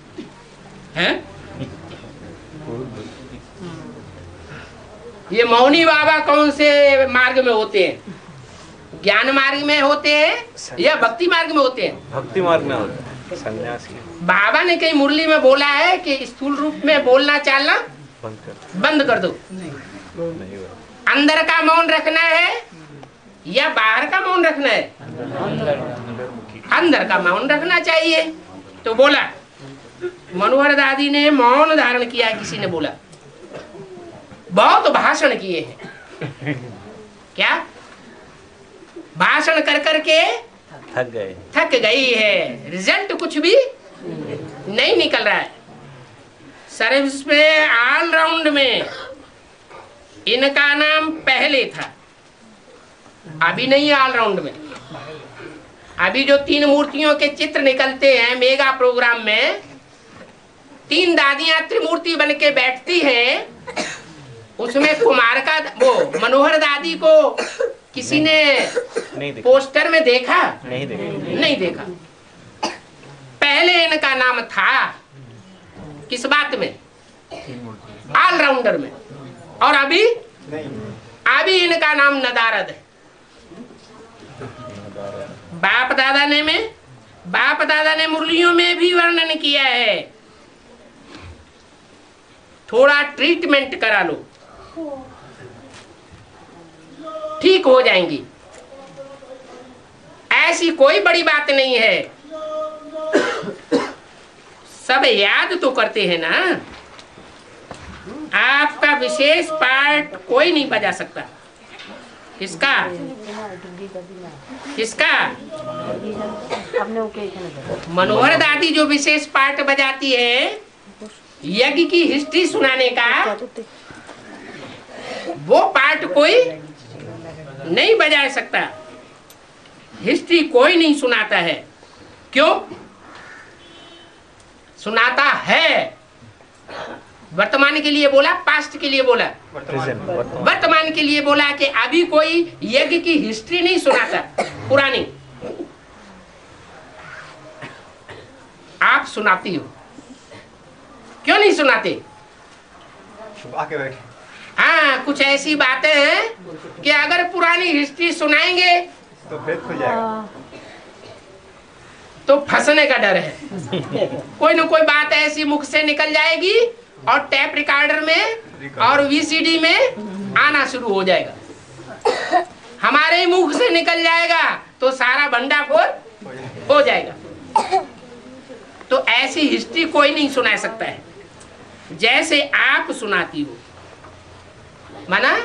ये मौनी बाबा कौन से मार्ग में होते हैं? ज्ञान मार्ग में होते हैं या भक्ति मार्ग में होते हैं? भक्ति मार्ग में होते हैं, सन्यासी। बाबा ने कहीं मुरली में बोला है कि स्थूल रूप में बोलना चालना बंद कर दो। नहीं हुआ। अंदर का मौन रखना है या बाहर का मौन रखना है? अंदर का मौन रखना चाहिए। तो बोला मनोहर दादी ने मौन धारण किया। किसी ने बोला बहुत भाषण किए हैं। क्या भाषण कर करके थक गई है, रिजल्ट कुछ भी नहीं निकल रहा है। सर्विस पे ऑलराउंड में इनका नाम पहले था, अभी नहीं है ऑलराउंड में। अभी जो 3 मूर्तियों के चित्र निकलते हैं मेगा प्रोग्राम में, 3 दादियां त्रिमूर्ति बन के बैठती हैं, उसमें कुमार का वो मनोहर दादी को किसी ने नहीं देखा। पोस्टर में देखा? नहीं देखा। नहीं देखा। पहले इनका नाम था किस बात में? ऑलराउंडर में। और अभी अभी इनका नाम नदारद है। बाप दादा ने मुरलियों में भी वर्णन किया है, थोड़ा ट्रीटमेंट करा लो ठीक हो जाएंगी। ऐसी कोई बड़ी बात नहीं है, सब याद तो करते हैं ना। आपका विशेष पार्ट कोई नहीं बजा सकता। किसका? किसका? मनोहर दादी जो विशेष पार्ट बजाती है यज्ञ की हिस्ट्री सुनाने का, वो पार्ट कोई नहीं बजा सकता। हिस्ट्री कोई नहीं सुनाता है। क्यों सुनाता है? वर्तमान के लिए बोला, पास्ट के लिए बोला? वर्तमान के लिए बोला कि अभी कोई यज्ञ की हिस्ट्री नहीं सुनाता पुरानी। आप सुनाती हो, क्यों नहीं सुनाते? आके बैठे। हाँ, कुछ ऐसी बातें हैं कि अगर पुरानी हिस्ट्री सुनाएंगे तो भेद खुल जाएगा, तो फंसने का डर है। कोई न कोई बात ऐसी मुख से निकल जाएगी और टैप रिकॉर्डर में और वीसीडी में आना शुरू हो जाएगा। हमारे ही मुख से निकल जाएगा तो सारा भंडाफोड़ हो जाएगा। तो ऐसी हिस्ट्री कोई नहीं सुना सकता है जैसे आप सुनाती हो। माना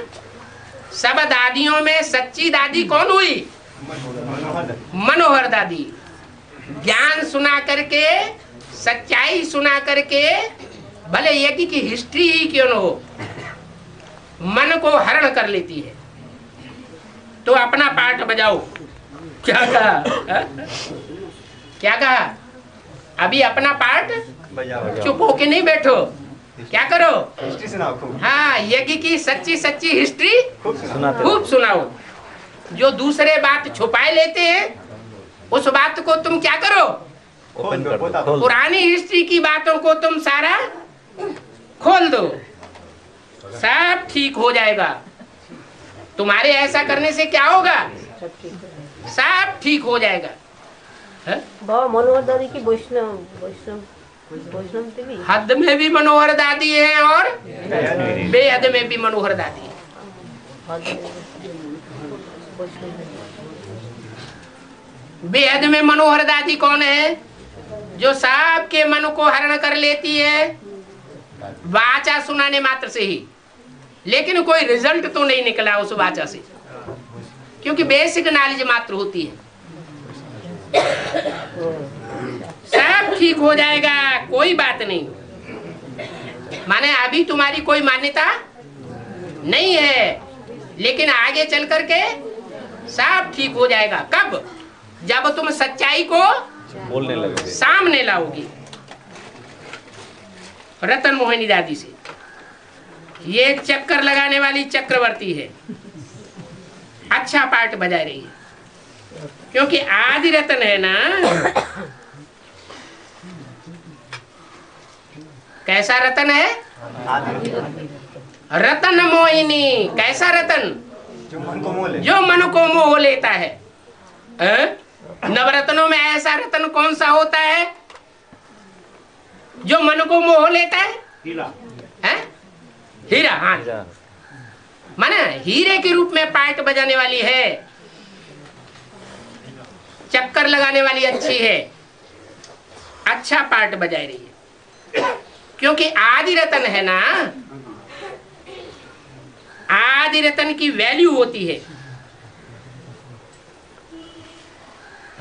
सब दादियों में सच्ची दादी कौन हुई? मनोहर दादी। ज्ञान सुना करके, सच्चाई सुना करके, भले यज्ञ की हिस्ट्री ही क्यों न हो, मन को हरण कर लेती है। तो अपना पाठ बजाओ। क्या कहा? क्या कहा? अभी अपना पाठ चुप होके नहीं बैठो, क्या करो? हिस्ट्री सुनाओ खूब। हाँ, यज्ञ की सच्ची सच्ची हिस्ट्री खूब सुनाओ। जो दूसरे बात छुपाए लेते हैं उस बात को तुम क्या करो? ओपन कर दो। पुरानी हिस्ट्री की बातों को तुम सारा खोल दो, सब ठीक हो जाएगा। तुम्हारे ऐसा करने से क्या होगा? सब ठीक हो जाएगा। बाबा मनोहर दादी की वैष्णव देवी हद में भी मनोहर दादी है और बेहद में भी मनोहर दादी है। बेहद में मनोहर दादी कौन है? जो सबके मन को हरण कर लेती है वाचा सुनाने मात्र से ही, लेकिन कोई रिजल्ट तो नहीं निकला उस वाचा से, क्योंकि बेसिक नॉलेज मात्र होती है। सब ठीक हो जाएगा, कोई बात नहीं। माने अभी तुम्हारी कोई मान्यता नहीं है, लेकिन आगे चल करके सब ठीक हो जाएगा। कब? जब तुम सच्चाई को बोलने लगे, सामने लाओगी। रतन मोहिनी दादी से ये चक्कर लगाने वाली चक्रवर्ती है, अच्छा पार्ट बजा रही है, क्योंकि आदि रतन है ना। कैसा रतन है? रतन मोहिनी। कैसा रतन? जो मन को मोह ले। जो मन को मोह लेता है। नवरत्नों में ऐसा रतन कौन सा होता है जो मन को मोह लेता है? हीरा। हीरा, हाँ। माना हीरे के रूप में पार्ट बजाने वाली है, चक्कर लगाने वाली अच्छी है, अच्छा पार्ट बजा रही है, क्योंकि आदि रतन है ना। आदि रतन की वैल्यू होती है।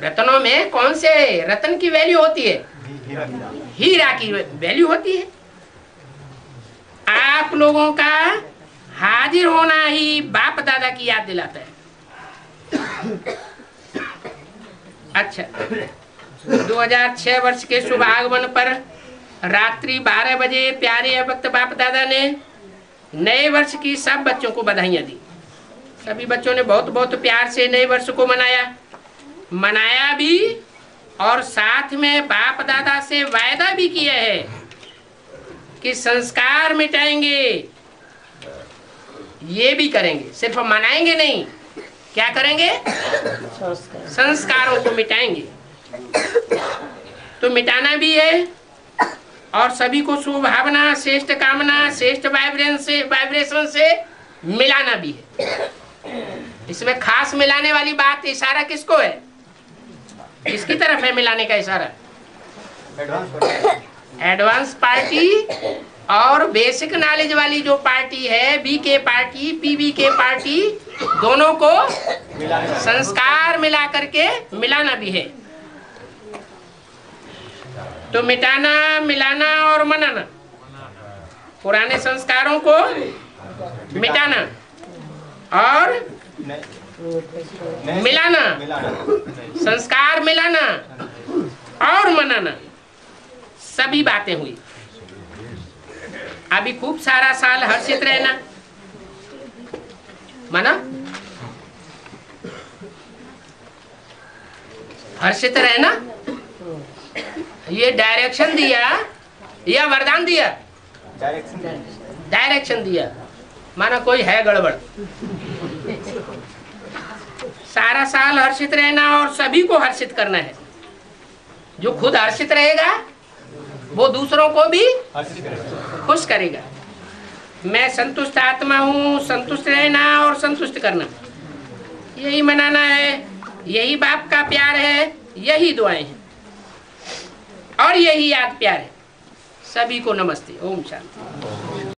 रत्नों में कौन से रतन की वैल्यू होती है? हीरा की वैल्यू होती है। आप लोगों का हाजिर होना ही बाप दादा की याद दिलाता है। अच्छा, 2006 वर्ष के शुभ आगमन पर रात्रि 12 बजे प्यारे भक्त बाप दादा ने नए वर्ष की सब बच्चों को बधाइयाँ दी। सभी बच्चों ने बहुत बहुत प्यार से नए वर्ष को मनाया भी, और साथ में बाप दादा से वायदा भी किया है कि संस्कार मिटाएंगे। ये भी करेंगे, सिर्फ मनाएंगे नहीं, क्या करेंगे? संस्कारों को मिटाएंगे। तो मिटाना भी है, और सभी को शुभभावना, श्रेष्ठ कामना, श्रेष्ठ वाइब्रेशन से मिलाना भी है। इसमें खास मिलाने वाली बात, इशारा किसको है? किसकी तरफ है मिलाने का इशारा? एडवांस पार्टी और बेसिक नॉलेज वाली जो पार्टी है, बीके पार्टी, पीबीके पार्टी, दोनों को संस्कार मिला करके मिलाना भी है। तो मिटाना, मिलाना और मनाना, पुराने संस्कारों को मिटाना और मिलाना, संस्कार मिलाना और मनाना, सभी बातें हुई। अभी खूब सारा साल हर्षित रहना, माना हर्षित रहना, ये डायरेक्शन दिया या वरदान दिया? डायरेक्शन दिया, माना कोई है गड़बड़। सारा साल हर्षित रहना और सभी को हर्षित करना है। जो खुद हर्षित रहेगा वो दूसरों को भी खुश करेगा। मैं संतुष्ट आत्मा हूँ, संतुष्ट रहना और संतुष्ट करना, यही मनाना है, यही बाप का प्यार है, यही दुआएं हैं और यही याद प्यार है। सभी को नमस्ते, ओम शांति।